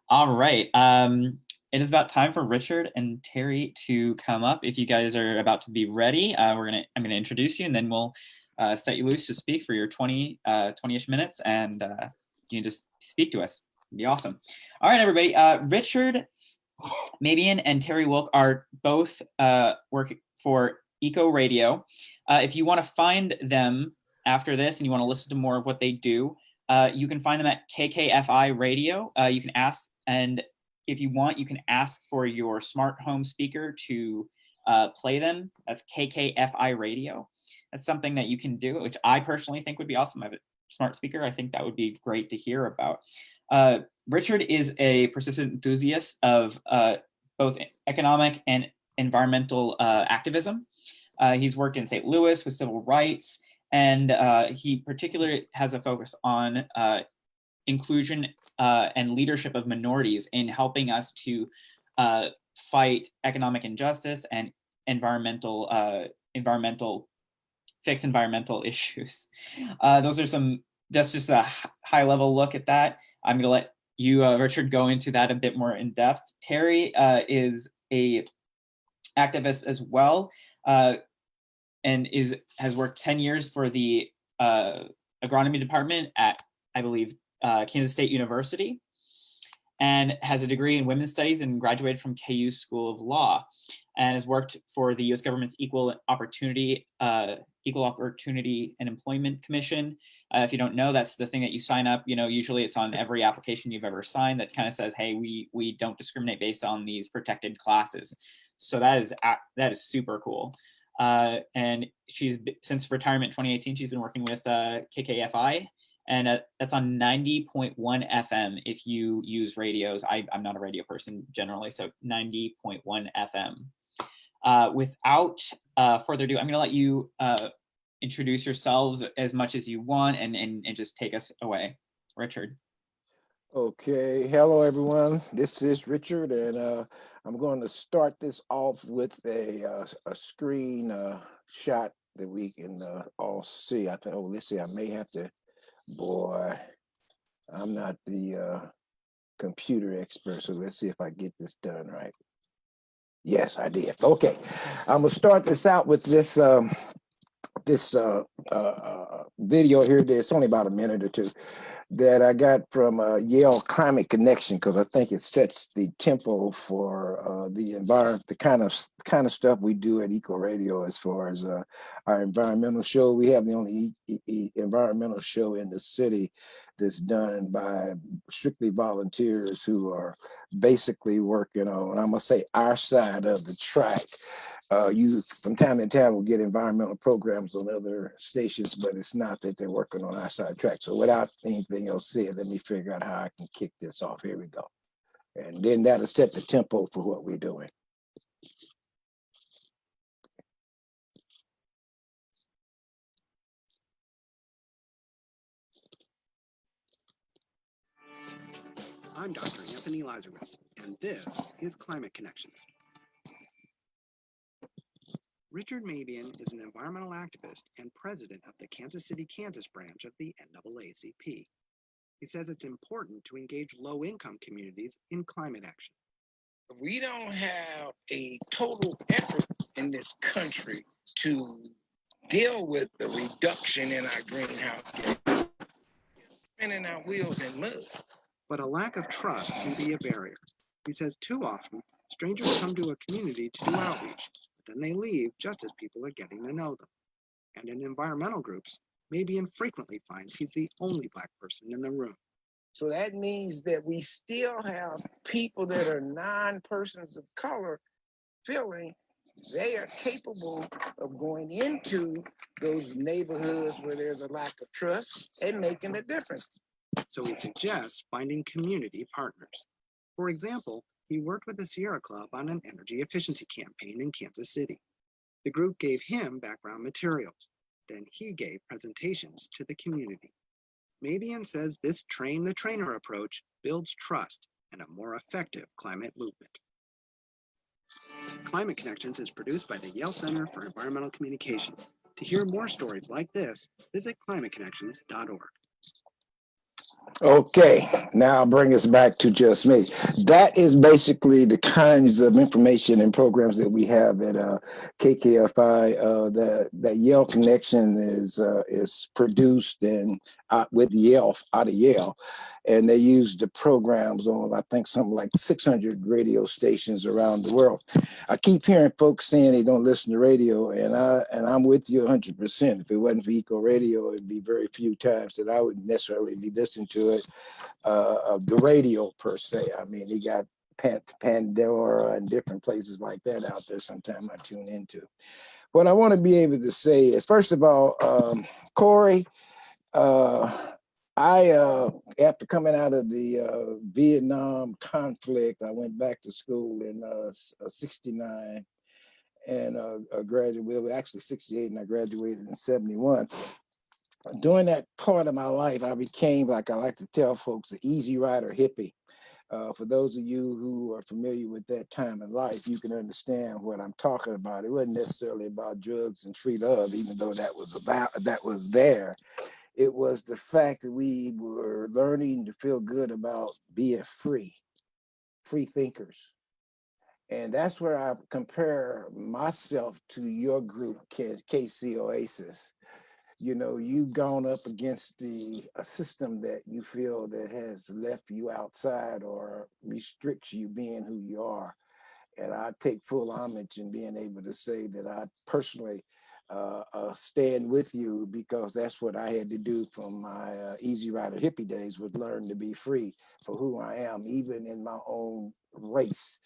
All right. It is about time for Richard and Terri to come up. If you guys are about to be ready, I'm gonna introduce you, and then we'll set you loose to speak for your 20-ish minutes, and you can just speak to us. It'd be awesome. All right, everybody. Richard Mabion and Terri Wilke are both working for Eco Radio. If you want to find them after this and you want to listen to more of what they do, you can find them at KKFI Radio. You can ask, and if you want, you can ask for your smart home speaker to play them. That's KKFI Radio. That's something that you can do, which I personally think would be awesome. I have a smart speaker. I think that would be great to hear about. Richard is a persistent enthusiast of both economic and environmental activism. He's worked in St. Louis with civil rights, and he particularly has a focus on inclusion and leadership of minorities in helping us to fight economic injustice and fix environmental issues. That's just a high level look at that. I'm gonna let you, Richard, go into that a bit more in depth. Terri is a activist as well, and has worked 10 years for the agronomy department at, I believe, Kansas State University, and has a degree in women's studies and graduated from KU School of Law, and has worked for the U.S. government's Equal Opportunity and Employment Commission. If you don't know, that's the thing that you sign up. Usually it's on every application you've ever signed that kind of says, hey, we don't discriminate based on these protected classes. So that is super cool. And since retirement 2018, she's been working with KKFI, and that's on 90.1 FM if you use radios. I'm not a radio person generally, so 90.1 FM. Without further ado, I'm going to let you introduce yourselves as much as you want and just take us away. Richard. Okay, hello everyone. This is Richard, and I'm going to start this off with a screen shot that we can all see. I think. Oh, let's see. I may have to. Boy, I'm not the computer expert, so let's see if I get this done right. Yes, I did. Okay, I'm gonna start this out with this video here. It's only about a minute or two that I got from Yale Climate Connection, because I think it sets the tempo for the environment, the kind of stuff we do at Eco Radio as far as our environmental show. We have the only environmental show in the city that's done by strictly volunteers who are basically working on, I'm gonna say, our side of the track. You from time to time will get environmental programs on other stations, but it's not that they're working on our side of the track. So without anything else said, let me figure out how I can kick this off. Here we go. And then that'll set the tempo for what we're doing. I'm Dr. Anthony Lazarus, and this is Climate Connections. Richard Mabion is an environmental activist and president of the Kansas City, Kansas branch of the NAACP. He says it's important to engage low-income communities in climate action. We don't have a total effort in this country to deal with the reduction in our greenhouse gas, spinning our wheels in mud. But a lack of trust can be a barrier. He says too often, strangers come to a community to do outreach, but then they leave just as people are getting to know them. And in environmental groups, Mabion frequently finds he's the only Black person in the room. So that means that we still have people that are non-persons of color feeling they are capable of going into those neighborhoods where there's a lack of trust and making a difference. So he suggests finding community partners. For example, he worked with the Sierra Club on an energy efficiency campaign in Kansas City. The group gave him background materials. Then he gave presentations to the community. Mabion says this train-the-trainer approach builds trust and a more effective climate movement. Climate Connections is produced by the Yale Center for Environmental Communication. To hear more stories like this, visit climateconnections.org. Okay, now bring us back to just me. That is basically the kinds of information and programs that we have at KKFI. That Yale Connection is produced and with Yale, out of Yale, and they use the programs on, I think, something like 600 radio stations around the world. I keep hearing folks saying they don't listen to radio, and I'm with you 100%. If it wasn't for Eco Radio, it'd be very few times that I would necessarily be listening to it, of the radio per se. I mean, they got Pandora and different places like that out there. Sometimes I tune into. What I want to be able to say is, first of all, Cory, after coming out of the Vietnam conflict, I went back to school in '69 and graduated, actually '68, and I graduated in '71. During that part of my life, I became, like I like to tell folks, an easy rider hippie. For those of you who are familiar with that time in life, you can understand what I'm talking about. It wasn't necessarily about drugs and free love, even though that was there. It was the fact that we were learning to feel good about being free thinkers. And that's where I compare myself to your group, KC Oasis. You know, you've gone up against a system that you feel that has left you outside or restricts you being who you are. And I take full homage in being able to say that I personally stand with you, because that's what I had to do from my Easy Rider hippie days, was learn to be free for who I am, even in my own race.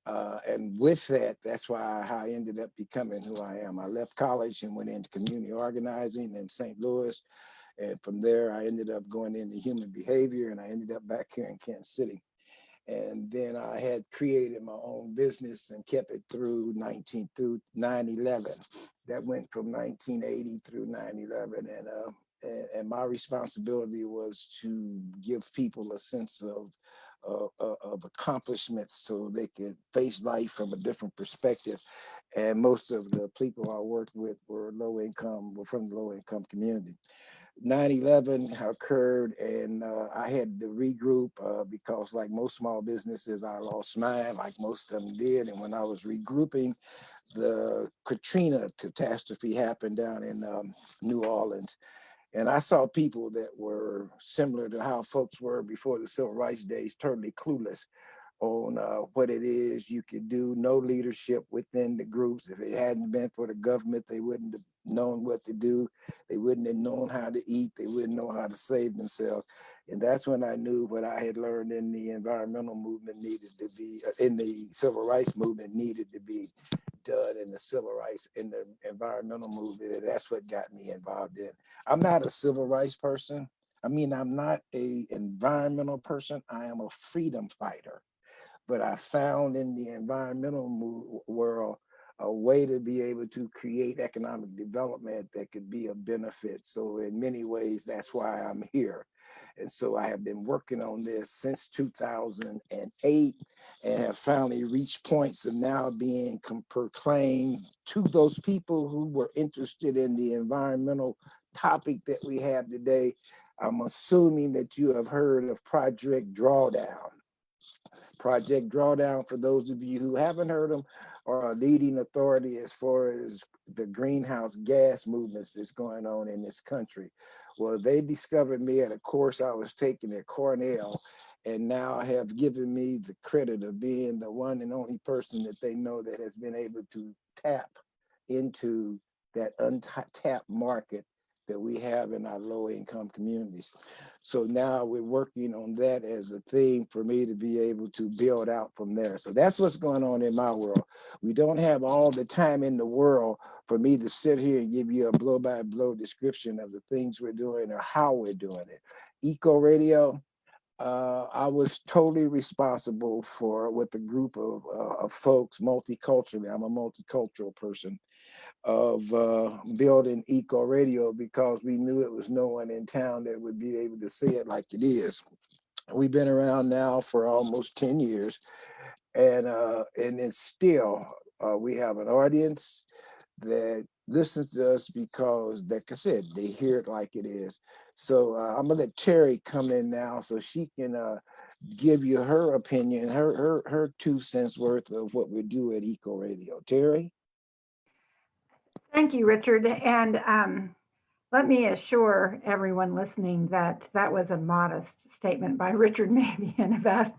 And with that, that's how I ended up becoming who I am. I left college and went into community organizing in St. Louis. And from there, I ended up going into human behavior, and I ended up back here in Kansas City. And then I had created my own business and kept it through 9/11. That went from 1980 through 9/11. And my responsibility was to give people a sense of accomplishments so they could face life from a different perspective. And most of the people I worked with were from the low income community. 9/11 occurred, and I had to regroup because, like most small businesses, I lost mine, like most of them did. And when I was regrouping, the Katrina catastrophe happened down in New Orleans. And I saw people that were similar to how folks were before the Civil Rights days, totally clueless on what it is you could do, no leadership within the groups. If it hadn't been for the government, they wouldn't have known what to do. They wouldn't have known how to eat. They wouldn't know how to save themselves. And that's when I knew what I had learned in the environmental movement needed to be, in the civil rights movement needed to be done in the civil rights, in the environmental movement. And that's what got me involved in. I'm not a civil rights person. I mean, I'm not a environmental person. I am a freedom fighter. But I found in the environmental world a way to be able to create economic development that could be of benefit. So in many ways, that's why I'm here. And so I have been working on this since 2008 and have finally reached points of now being proclaimed to those people who were interested in the environmental topic that we have today. I'm assuming that you have heard of Project Drawdown. Project Drawdown, for those of you who haven't heard them, are a leading authority as far as the greenhouse gas movements that's going on in this country. Well, they discovered me at a course I was taking at Cornell, and now have given me the credit of being the one and only person that they know that has been able to tap into that untapped market that we have in our low income communities. So now we're working on that as a theme for me to be able to build out from there. So that's what's going on in my world. We don't have all the time in the world for me to sit here and give you a blow by blow description of the things we're doing or how we're doing it. Eco Radio, I was totally responsible for, with a group of folks, multiculturally. I'm a multicultural person, of building Eco Radio, because we knew it was no one in town that would be able to see it like it is. We've been around now for almost 10 years, and it's still, we have an audience that listens to us because, like I said, they hear it like it is. So I'm gonna let Terri come in now so she can give you her opinion, her 2 cents worth of what we do at Eco Radio. Terri? Thank you, Richard. And let me assure everyone listening that that was a modest statement by Richard Mabion about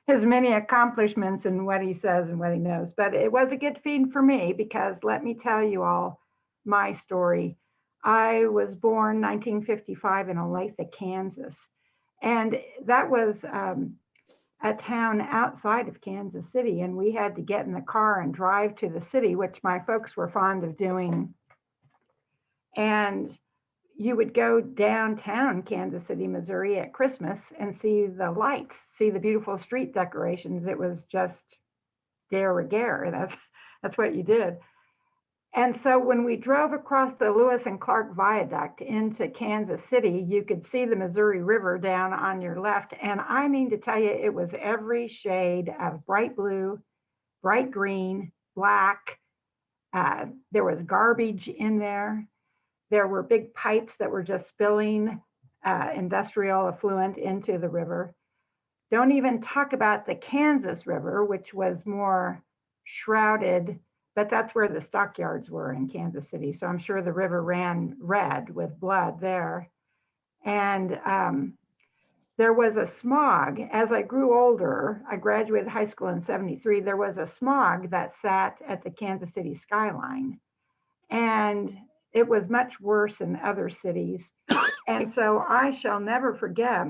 his many accomplishments and what he says and what he knows. But it was a good feed for me, because let me tell you all my story. I was born 1955 in Olathe, Kansas. And that was a town outside of Kansas City, and we had to get in the car and drive to the city, which my folks were fond of doing. And you would go downtown Kansas City, Missouri at Christmas and see the lights, see the beautiful street decorations. It was just de rigueur. That's what you did. And so when we drove across the Lewis and Clark Viaduct into Kansas City, you could see the Missouri River down on your left. And I mean to tell you, it was every shade of bright blue, bright green, black. There was garbage in there. There were big pipes that were just spilling industrial effluent into the river. Don't even talk about the Kansas River, which was more shrouded, but that's where the stockyards were in Kansas City. So I'm sure the river ran red with blood there. And there was a smog. As I grew older, I graduated high school in '73, there was a smog that sat at the Kansas City skyline. And it was much worse in other cities. And so I shall never forget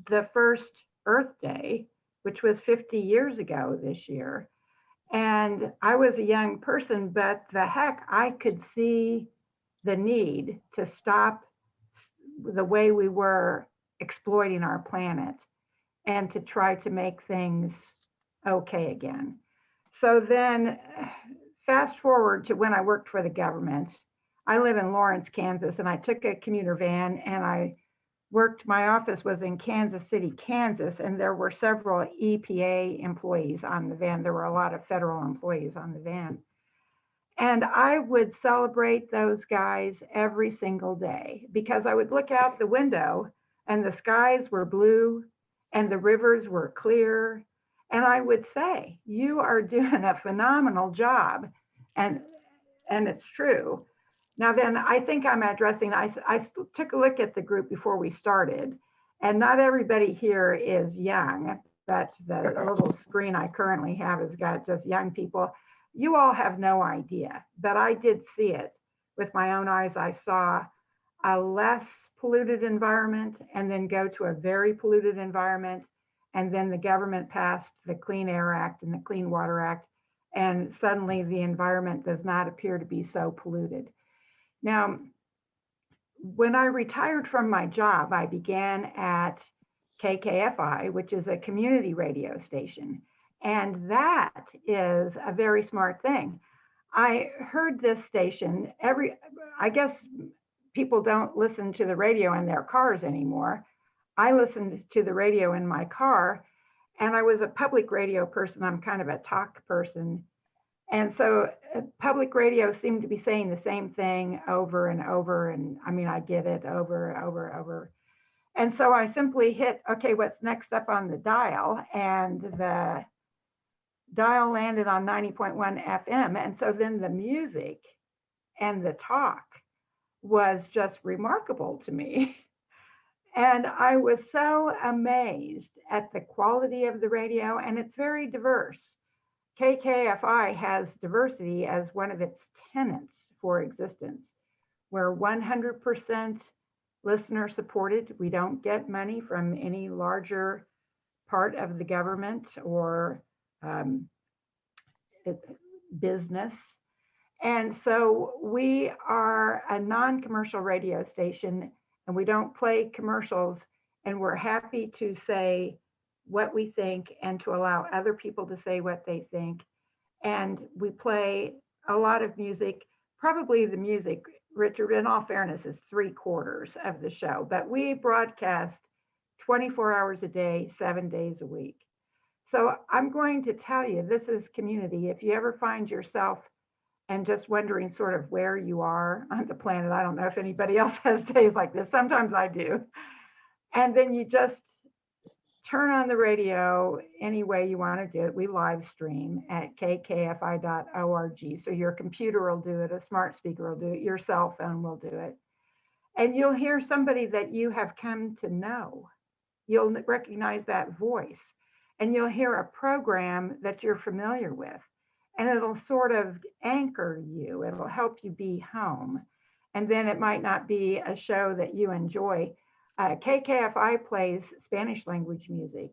the first Earth Day, which was 50 years ago this year. And I was a young person, but the heck, I could see the need to stop the way we were exploiting our planet and to try to make things okay again. So then fast forward to when I worked for the government. I live in Lawrence, Kansas, and I took a commuter van and I worked, my office was in Kansas City, Kansas, and there were several EPA employees on the van. There were a lot of federal employees on the van. And I would celebrate those guys every single day, because I would look out the window and the skies were blue and the rivers were clear. And I would say, you are doing a phenomenal job. And it's true. Now then, I think I'm addressing, I took a look at the group before we started, and not everybody here is young, but the little screen I currently have has got just young people. You all have no idea, but I did see it with my own eyes. I saw a less polluted environment and then go to a very polluted environment. And then the government passed the Clean Air Act and the Clean Water Act, and suddenly the environment does not appear to be so polluted. Now, when I retired from my job, I began at KKFI, which is a community radio station. And that is a very smart thing. I heard this station I guess people don't listen to the radio in their cars anymore. I listened to the radio in my car, and I was a public radio person. I'm kind of a talk person. And so public radio seemed to be saying the same thing over and over. And I mean, I get it over. And so I simply hit, okay, what's next up on the dial? And the dial landed on 90.1 FM. And so then the music and the talk was just remarkable to me. And I was so amazed at the quality of the radio, and it's very diverse. KKFI has diversity as one of its tenets for existence. We're 100% listener supported. We don't get money from any larger part of the government or business. And so we are a non-commercial radio station, and we don't play commercials, and we're happy to say what we think and to allow other people to say what they think. And we play a lot of music. Probably the music, Richard, in all fairness, is 3/4 of the show, but we broadcast 24 hours a day, 7 days a week. So I'm going to tell you, this is community. If you ever find yourself and just wondering sort of where you are on the planet, I don't know if anybody else has days like this. Sometimes I do. And then you just turn on the radio any way you want to do it. We live stream at kkfi.org. So your computer will do it, a smart speaker will do it, your cell phone will do it. And you'll hear somebody that you have come to know. You'll recognize that voice. And you'll hear a program that you're familiar with. And it'll sort of anchor you. It'll help you be home. And then it might not be a show that you enjoy. KKFI plays Spanish language music,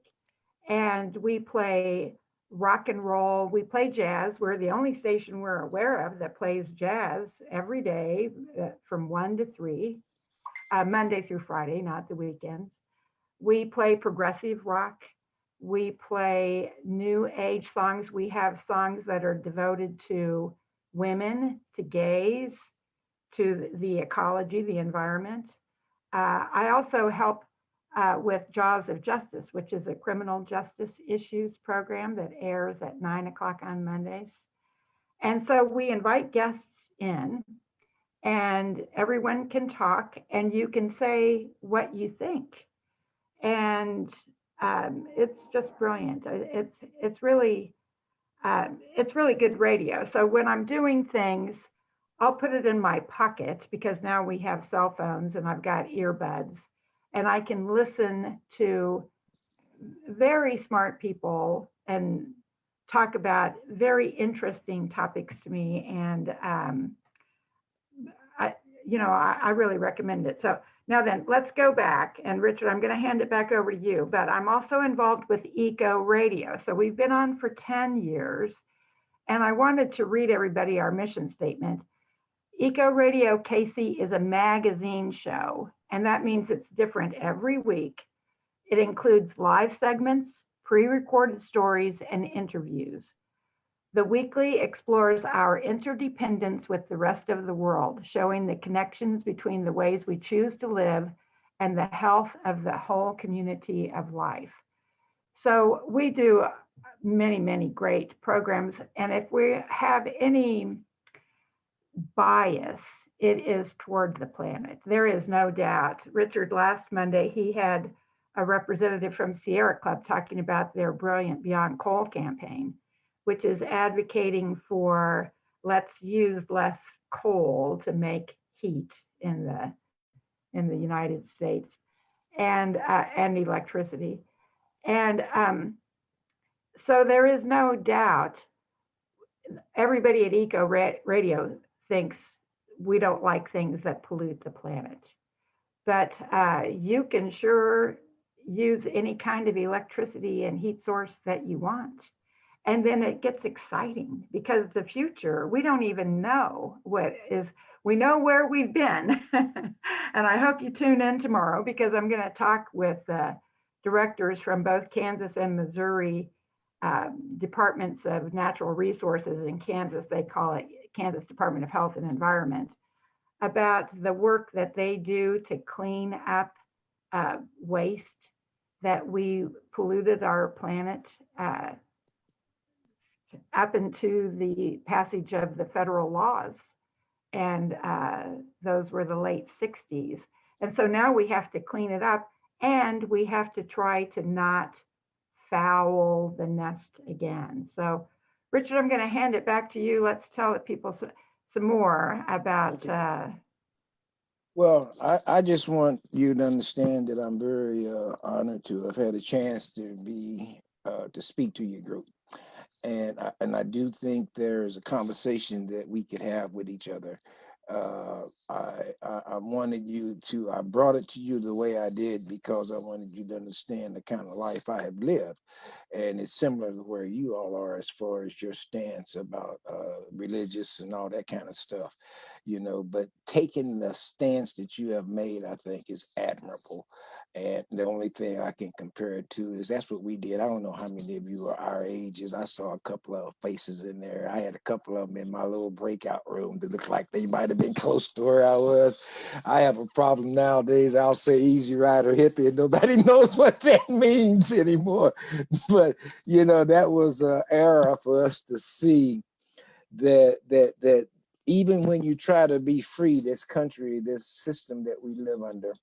and we play rock and roll. We play jazz. We're the only station we're aware of that plays jazz every day from 1 to 3, Monday through Friday, not the weekends. We play progressive rock. We play new age songs. We have songs that are devoted to women, to gays, to the ecology, the environment. I also help with Jaws of Justice, which is a criminal justice issues program that airs at 9 o'clock on Mondays. And so we invite guests in, and everyone can talk, and you can say what you think. And it's just brilliant. It's really good radio. So when I'm doing things, I'll put it in my pocket, because now we have cell phones and I've got earbuds, and I can listen to very smart people and talk about very interesting topics to me. And I really recommend it. So now then, let's go back. And Richard, I'm going to hand it back over to you, but I'm also involved with Eco Radio. So we've been on for 10 years, and I wanted to read everybody our mission statement. Eco Radio KC is a magazine show, and that means it's different every week. It includes live segments, pre-recorded stories, and interviews. The weekly explores our interdependence with the rest of the world, showing the connections between the ways we choose to live and the health of the whole community of life. So we do many, many great programs, and if we have any bias, it is toward the planet. There is no doubt. Richard, last Monday, he had a representative from Sierra Club talking about their brilliant Beyond Coal campaign, which is advocating for let's use less coal to make heat in the United States, and electricity. And so there is no doubt everybody at Eco Radio thinks we don't like things that pollute the planet. but you can sure use any kind of electricity and heat source that you want. And then it gets exciting because the future, we don't even know what is, we know where we've been. And I hope you tune in tomorrow because I'm going to talk with directors from both Kansas and Missouri departments of natural resources. In Kansas, they call it Kansas Department of Health and Environment, about the work that they do to clean up waste that we polluted our planet up into the passage of the federal laws. And those were the late 60s. And so now we have to clean it up, and we have to try to not foul the nest again. So, Richard, I'm going to hand it back to you. Let's tell the people some more about. Okay. Well, I just want you to understand that I'm very honored to have had a chance to be to speak to your group. And I do think there's a conversation that we could have with each other. I wanted you to, I brought it to you the way I did because I wanted you to understand the kind of life I have lived. And it's similar to where you all are as far as your stance about religious and all that kind of stuff, you know, but taking the stance that you have made, I think is admirable. And the only thing I can compare it to is that's what we did. I don't know how many of you are our ages. I saw a couple of faces in there. I had a couple of them in my little breakout room that looked like they might have been close to where I was. I have a problem nowadays. I'll say easy rider hippie and nobody knows what that means anymore. But, you know, that was an era for us to see that even when you try to be free, this country, this system that we live under,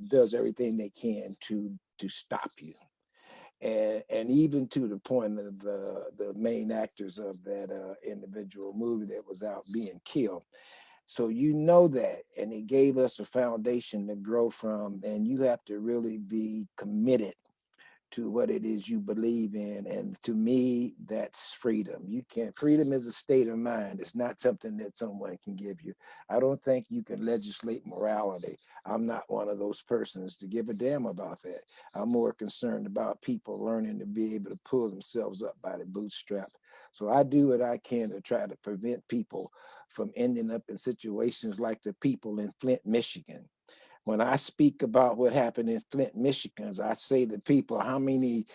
does everything they can to stop you, and even to the point of the main actors of that individual movie that was out being killed. So you know that, and it gave us a foundation to grow from, and you have to really be committed to what it is you believe in. And to me, that's freedom. You can't, freedom is a state of mind. It's not something that someone can give you. I don't think you can legislate morality. I'm not one of those persons to give a damn about that. I'm more concerned about people learning to be able to pull themselves up by the bootstrap. So I do what I can to try to prevent people from ending up in situations like the people in Flint, Michigan. When I speak about what happened in Flint, Michigan, I say to people, how many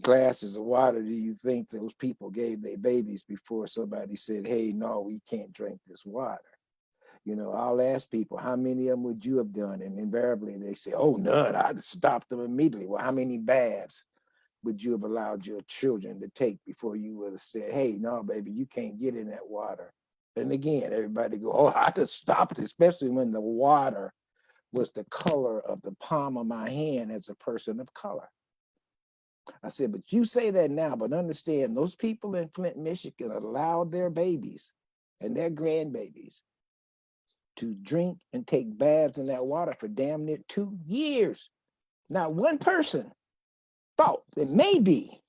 glasses of water do you think those people gave their babies before somebody said, hey, no, we can't drink this water? You know, I'll ask people, how many of them would you have done? And invariably they say, oh, none. I'd stopped them immediately. Well, how many baths would you have allowed your children to take before you would have said, hey, no, baby, you can't get in that water? And again, everybody go, oh, I just stopped it, especially when the water was the color of the palm of my hand as a person of color. I said, but you say that now, but understand those people in Flint, Michigan allowed their babies and their grandbabies to drink and take baths in that water for damn near 2 years. Not one person thought that maybe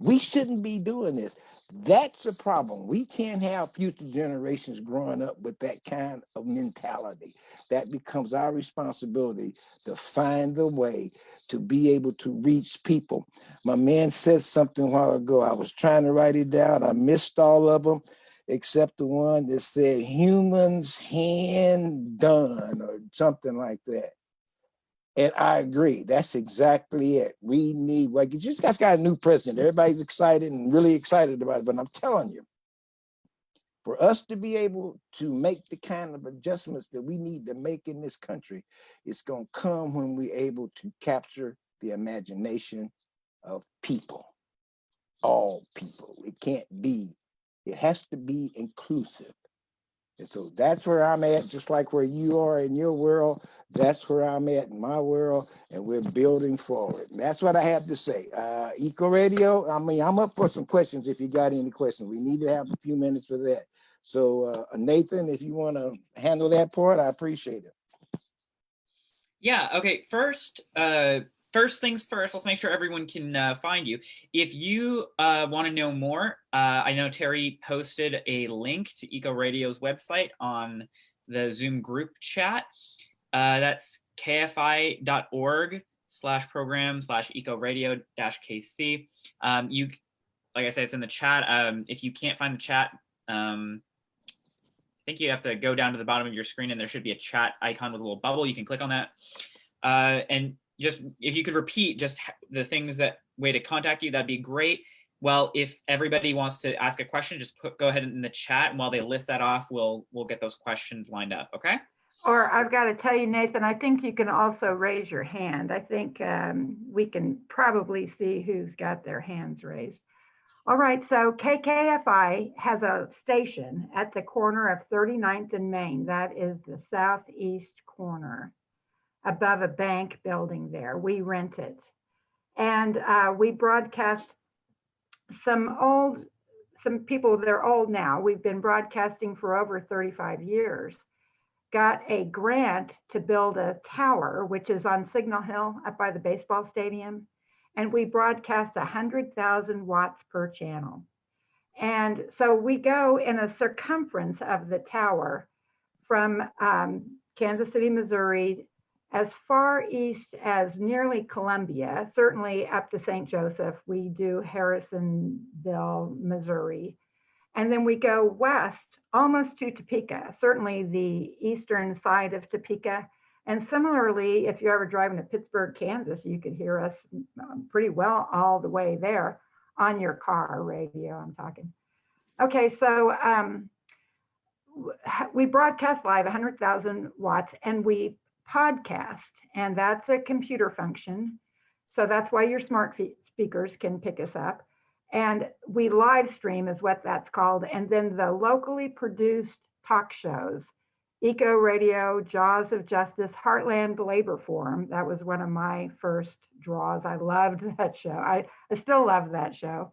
we shouldn't be doing this. That's a problem. We can't have future generations growing up with that kind of mentality. That becomes our responsibility to find the way to be able to reach people. My man said something a while ago. I was trying to write it down. I missed all of them except the one that said humans hand done or something like that. And I agree. That's exactly it. We need, like, you just got a new president. Everybody's excited and really excited about it. But I'm telling you, for us to be able to make the kind of adjustments that we need to make in this country, it's going to come when we're able to capture the imagination of people, all people. It can't be, it has to be inclusive. And so that's where I'm at, just like where you are in your world. That's where I'm at in my world, and we're building forward. And that's what I have to say. Eco Radio, I mean, I'm up for some questions if you got any questions. We need to have a few minutes for that. So Nathan, if you want to handle that part, I appreciate it. Yeah, okay, first things first, let's make sure everyone can find you. If you want to know more, I know Terri posted a link to Eco Radio's website on the Zoom group chat. That's kfi.org/program/ecoradio-kc. Like I said, it's in the chat. If you can't find the chat, I think you have to go down to the bottom of your screen and there should be a chat icon with a little bubble. You can click on that. And just if you could repeat just the things way to contact you, that'd be great. Well, if everybody wants to ask a question, just go ahead in the chat, and while they list that off, we'll get those questions lined up, okay? Or I've got to tell you, Nathan, I think you can also raise your hand. I think we can probably see who's got their hands raised. All right, so KKFI has a station at the corner of 39th and Main. That is the southeast corner above a bank building there. We rent it. And we broadcast some people, they're old now. We've been broadcasting for over 35 years. Got a grant to build a tower, which is on Signal Hill up by the baseball stadium. And we broadcast 100,000 watts per channel. And so we go in a circumference of the tower from Kansas City, Missouri, as far east as nearly Columbia, certainly up to St. Joseph. We do Harrisonville, Missouri. And then we go west almost to Topeka, certainly the eastern side of Topeka. And similarly, if you're ever driving to Pittsburgh, Kansas, you could hear us pretty well all the way there on your car radio, I'm talking. Okay, so we broadcast live 100,000 watts and we podcast, and that's a computer function. So that's why your smart speakers can pick us up. And we live stream is what that's called. And then the locally produced talk shows, Eco Radio, Jaws of Justice, Heartland Labor Forum. That was one of my first draws. I loved that show. I still love that show.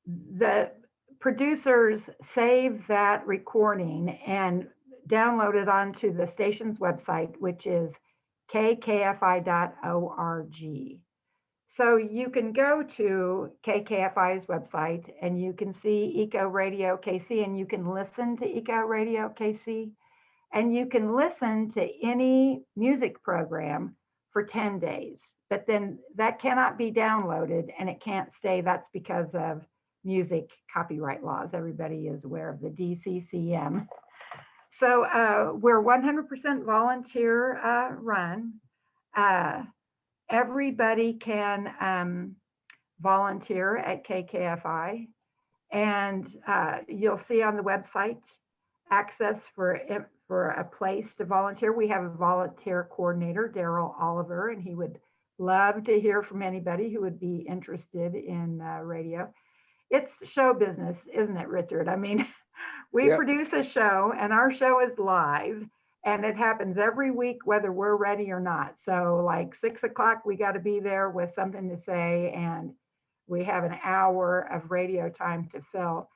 The producers save that recording and download it onto the station's website, which is kkfi.org. So you can go to KKFI's website and you can see Eco Radio KC, and you can listen to Eco Radio KC, and you can listen to any music program for 10 days. But then that cannot be downloaded and it can't stay. That's because of music copyright laws. Everybody is aware of the DCCM. So we're 100% volunteer run. Everybody can volunteer at KKFI, and you'll see on the website access for a place to volunteer. We have a volunteer coordinator, Daryl Oliver, and he would love to hear from anybody who would be interested in radio. It's show business, isn't it, Richard? I mean, we produce a show, and our show is live. And it happens every week, whether we're ready or not. So like 6 o'clock, we got to be there with something to say. And we have an hour of radio time to fill.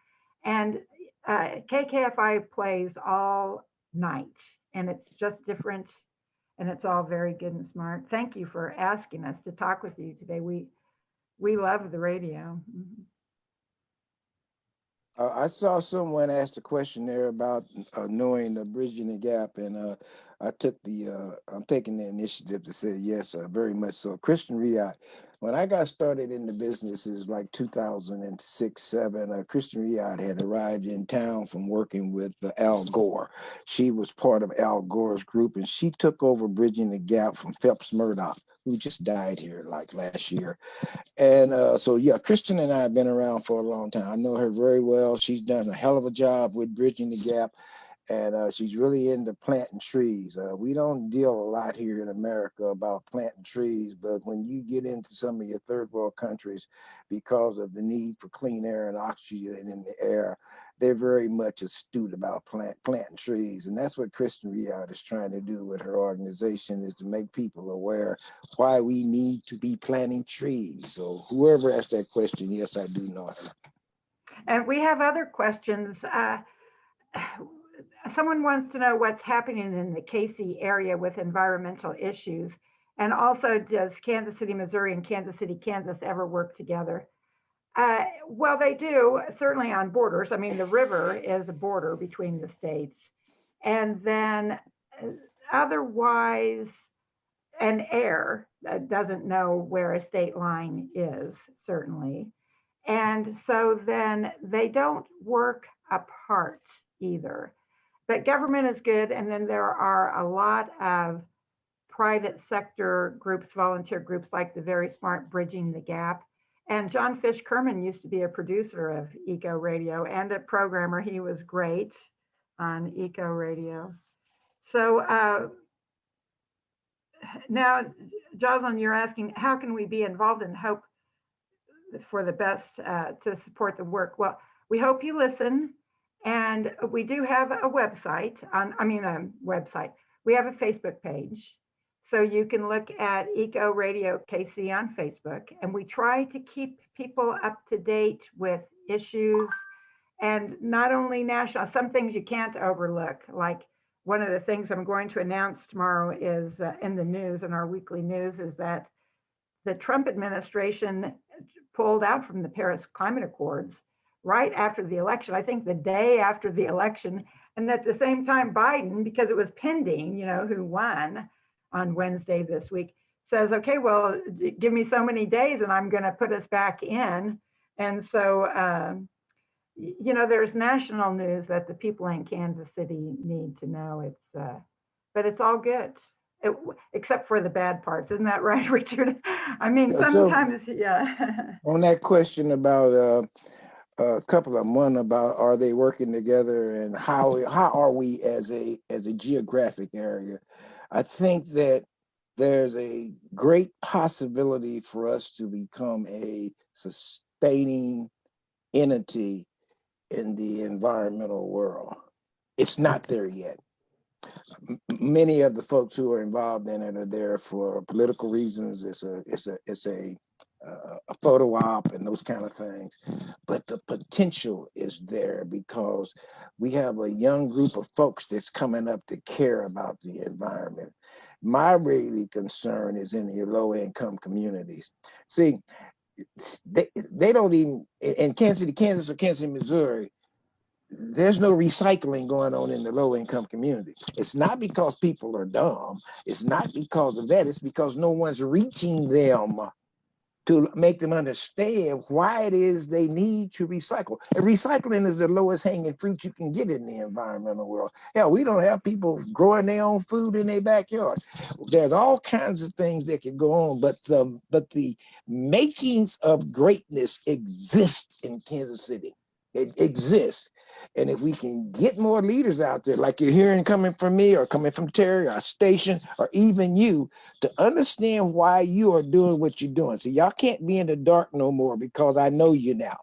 And KKFI plays all night. And it's just different. And it's all very good and smart. Thank you for asking us to talk with you today. We love the radio. Mm-hmm. I saw someone ask a question there about knowing the bridging the gap, and I took I'm taking the initiative to say yes, very much so. Kristen Riot, when I got started in the business, it was like 2006-07. Kristen Riot had arrived in town from working with Al Gore. She was part of Al Gore's group, and she took over bridging the gap from Phillips Murdoch, who just died here like last year. And so, yeah, Kristen and I have been around for a long time. I know her very well. She's done a hell of a job with bridging the gap, and she's really into planting trees. We don't deal a lot here in America about planting trees, but when you get into some of your third world countries, because of the need for clean air and oxygen in the air, they're very much astute about planting trees. And that's what Kristen Riot is trying to do with her organization, is to make people aware why we need to be planting trees. So whoever asked that question, yes, I do know her. And we have other questions. Someone wants to know what's happening in the KC area with environmental issues. And also, does Kansas City, Missouri and Kansas City, Kansas ever work together? Well, they do, certainly on borders. I mean, the river is a border between the states. And then otherwise, and air doesn't know where a state line is, certainly. And so then they don't work apart either. But government is good. And then there are a lot of private sector groups, volunteer groups like the Very Smart Bridging the Gap. And John Fish Kerman used to be a producer of Eco Radio and a programmer. He was great on Eco Radio. So now, Jocelyn, you're asking, how can we be involved and hope for the best to support the work? Well, we hope you listen. And we do have a website, we have a Facebook page. So you can look at Eco Radio KC on Facebook, and we try to keep people up to date with issues, and not only national, some things you can't overlook. Like one of the things I'm going to announce tomorrow is in the news, in our weekly news, is that the Trump administration pulled out from the Paris Climate Accords right after the election, I think the day after the election. And at the same time, Biden, because it was pending, who won on Wednesday this week, says, okay, well, give me so many days and I'm going to put us back in. And so, there's national news that the people in Kansas City need to know. But it's all good, except for the bad parts. Isn't that right, Richard? I mean, sometimes, yeah. On that question about a couple of months about are they working together and how are we as a geographic area? I think that there's a great possibility for us to become a sustaining entity in the environmental world. It's not there yet. Many of the folks who are involved in it are there for political reasons. It's a photo op and those kind of things. But the potential is there because we have a young group of folks that's coming up to care about the environment. My really concern is in the low income communities. See, they don't even, in Kansas City, Kansas, or Kansas City, Missouri, there's no recycling going on in the low income community. It's not because people are dumb. It's not because of that. It's because no one's reaching them to make them understand why it is they need to recycle. And recycling is the lowest hanging fruit you can get in the environmental world. Hell, we don't have people growing their own food in their backyard. There's all kinds of things that can go on, but the makings of greatness exist in Kansas City. It exists. And if we can get more leaders out there, like you're hearing coming from me or coming from Terri, our station, or even you, to understand why you are doing what you're doing. So y'all can't be in the dark no more because I know you now.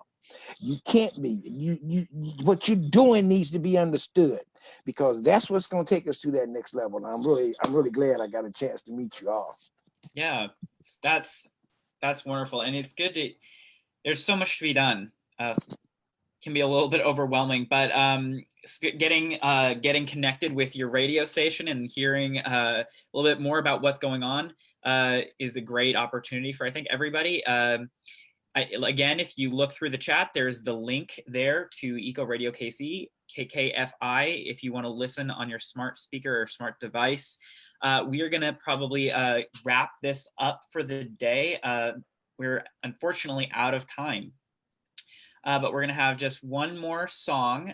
You can't be. You what you're doing needs to be understood because that's what's going to take us to that next level. And I'm really glad I got a chance to meet you all. Yeah, that's wonderful. And it's good to, there's so much to be done. Can be a little bit overwhelming, but getting connected with your radio station and hearing a little bit more about what's going on is a great opportunity for, I think, everybody. Again, if you look through the chat, there's the link there to Eco Radio KC, KKFI, if you want to listen on your smart speaker or smart device. We are going to probably wrap this up for the day. We're unfortunately out of time. But we're going to have just one more song.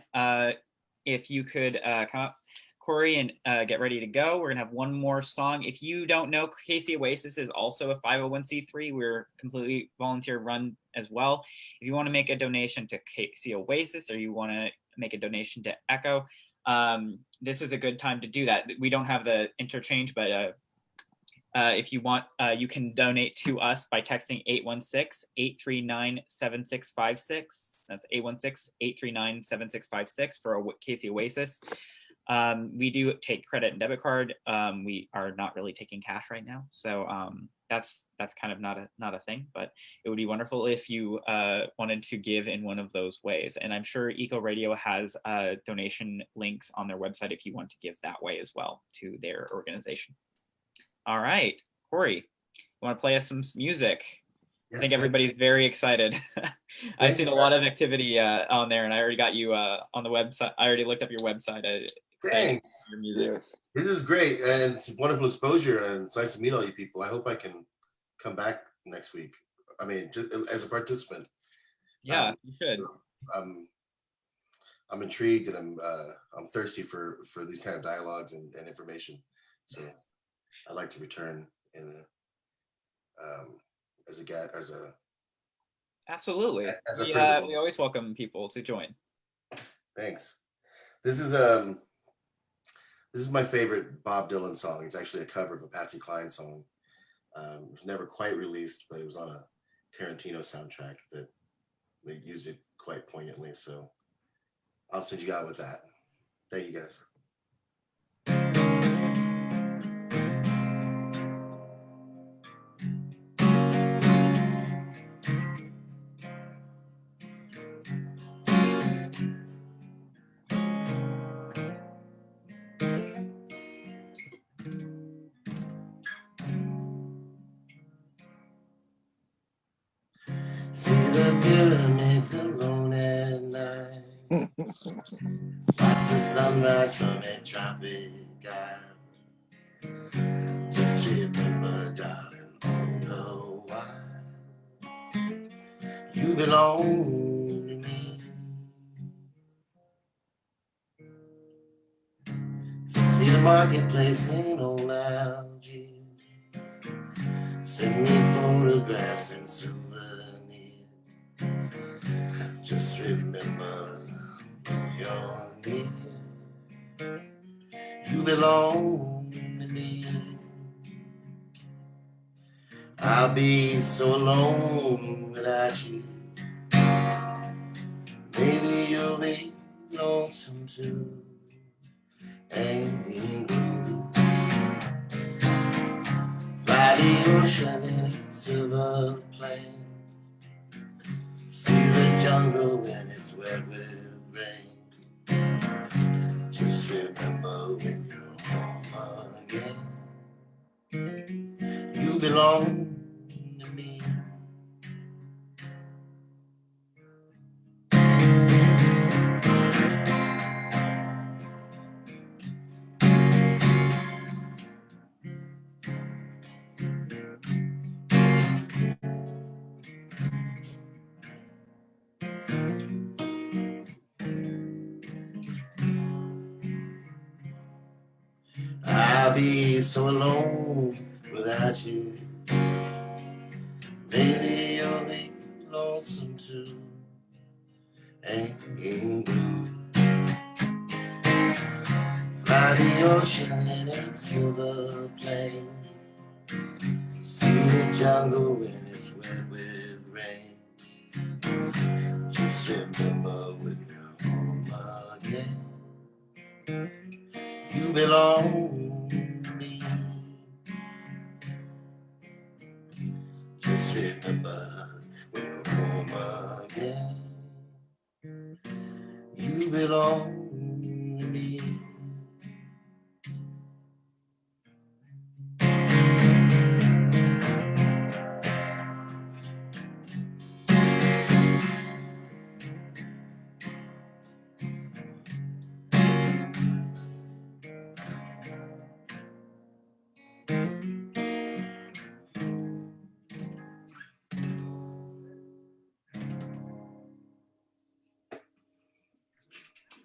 If you could come up, Cory, and get ready to go. We're going to have one more song. If you don't know, KC Oasis is also a 501c3. We're completely volunteer run as well. If you want to make a donation to KC Oasis or you want to make a donation to Echo, this is a good time to do that. We don't have the interchange, but if you want, you can donate to us by texting 816-839-7656. That's 816-839-7656 for KC Oasis. We do take credit and debit card. We are not really taking cash right now, so that's kind of not a thing. But it would be wonderful if you wanted to give in one of those ways. And I'm sure Eco Radio has donation links on their website if you want to give that way as well to their organization. All right, Cory, you want to play us some music? I think everybody's very excited. I've seen a lot of activity on there, and I already got you on the website. I already looked up your website. Thanks. Your music. Yes. This is great, and it's wonderful exposure, and it's nice to meet all you people. I hope I can come back next week. I mean, just as a participant. Yeah, you should. I'm intrigued, and I'm thirsty for these kind of dialogues and information. So I'd like to return in as a Absolutely. as a We always welcome people to join. Thanks. This is my favorite Bob Dylan song. It's actually a cover of a Patsy Cline song. It was never quite released, but it was on a Tarantino soundtrack that they used it quite poignantly. So I'll send you out with that. Thank you, guys. See the pyramids alone at night. Watch the sunrise from a tropic island. Just remember, darling, oh no, why you belong to me. See the marketplace in old Algiers. Send me photographs and souvenirs. Just remember, when you're near, you belong to me. I'll be so alone without you. Maybe you'll be lonesome too. And blue. Fly the ocean in a silver plane. See the jungle when it's wet with rain. Just remember when you're home again, you belong to me. I'll be so alone without you. Maybe you'll be lonesome too. And blue. Fly the ocean in a silver plane. See the jungle when it's wet with rain. Just remember when you're home again, you belong to me. Just remember when you're home again, you belong to me.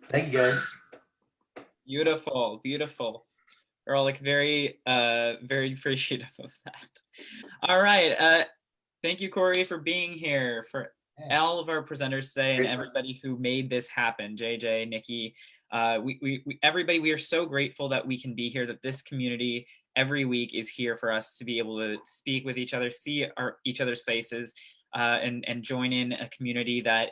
Thank you, guys. Beautiful, beautiful. We're all like very appreciative of that. All right. Thank you, Cory, for being here, for all of our presenters today and everybody who made this happen. JJ, Nikki, everybody, we are so grateful that we can be here, that this community every week is here for us to be able to speak with each other, see each other's faces, and join in a community that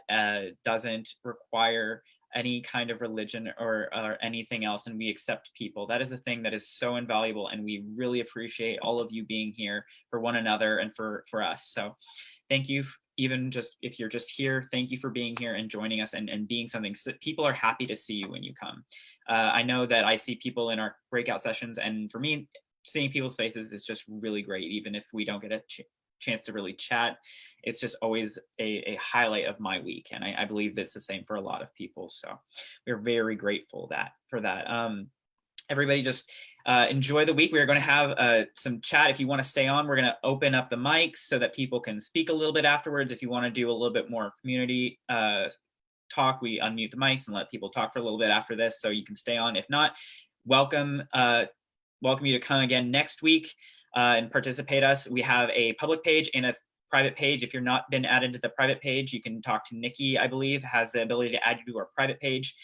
doesn't require any kind of religion or anything else, and we accept people. That is a thing that is so invaluable, and we really appreciate all of you being here for one another and for us. So thank you. Even just if you're just here, thank you for being here and joining us and being something. People are happy to see you when you come. I know that I see people in our breakout sessions, and for me, seeing people's faces is just really great, even if we don't get chance to really chat. It's just always a highlight of my week. And I believe that's the same for a lot of people. So we're very grateful for that. Everybody just enjoy the week. We're going to have some chat. If you want to stay on, we're going to open up the mics so that people can speak a little bit afterwards. If you want to do a little bit more community talk, we unmute the mics and let people talk for a little bit after this, so you can stay on. If not, welcome you to come again next week and participate us. We have a public page and a private page. If you're not been added to the private page, you can talk to Nikki, I believe, has the ability to add you to our private page.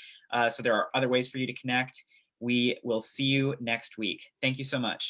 So there are other ways for you to connect. We will see you next week. Thank you so much.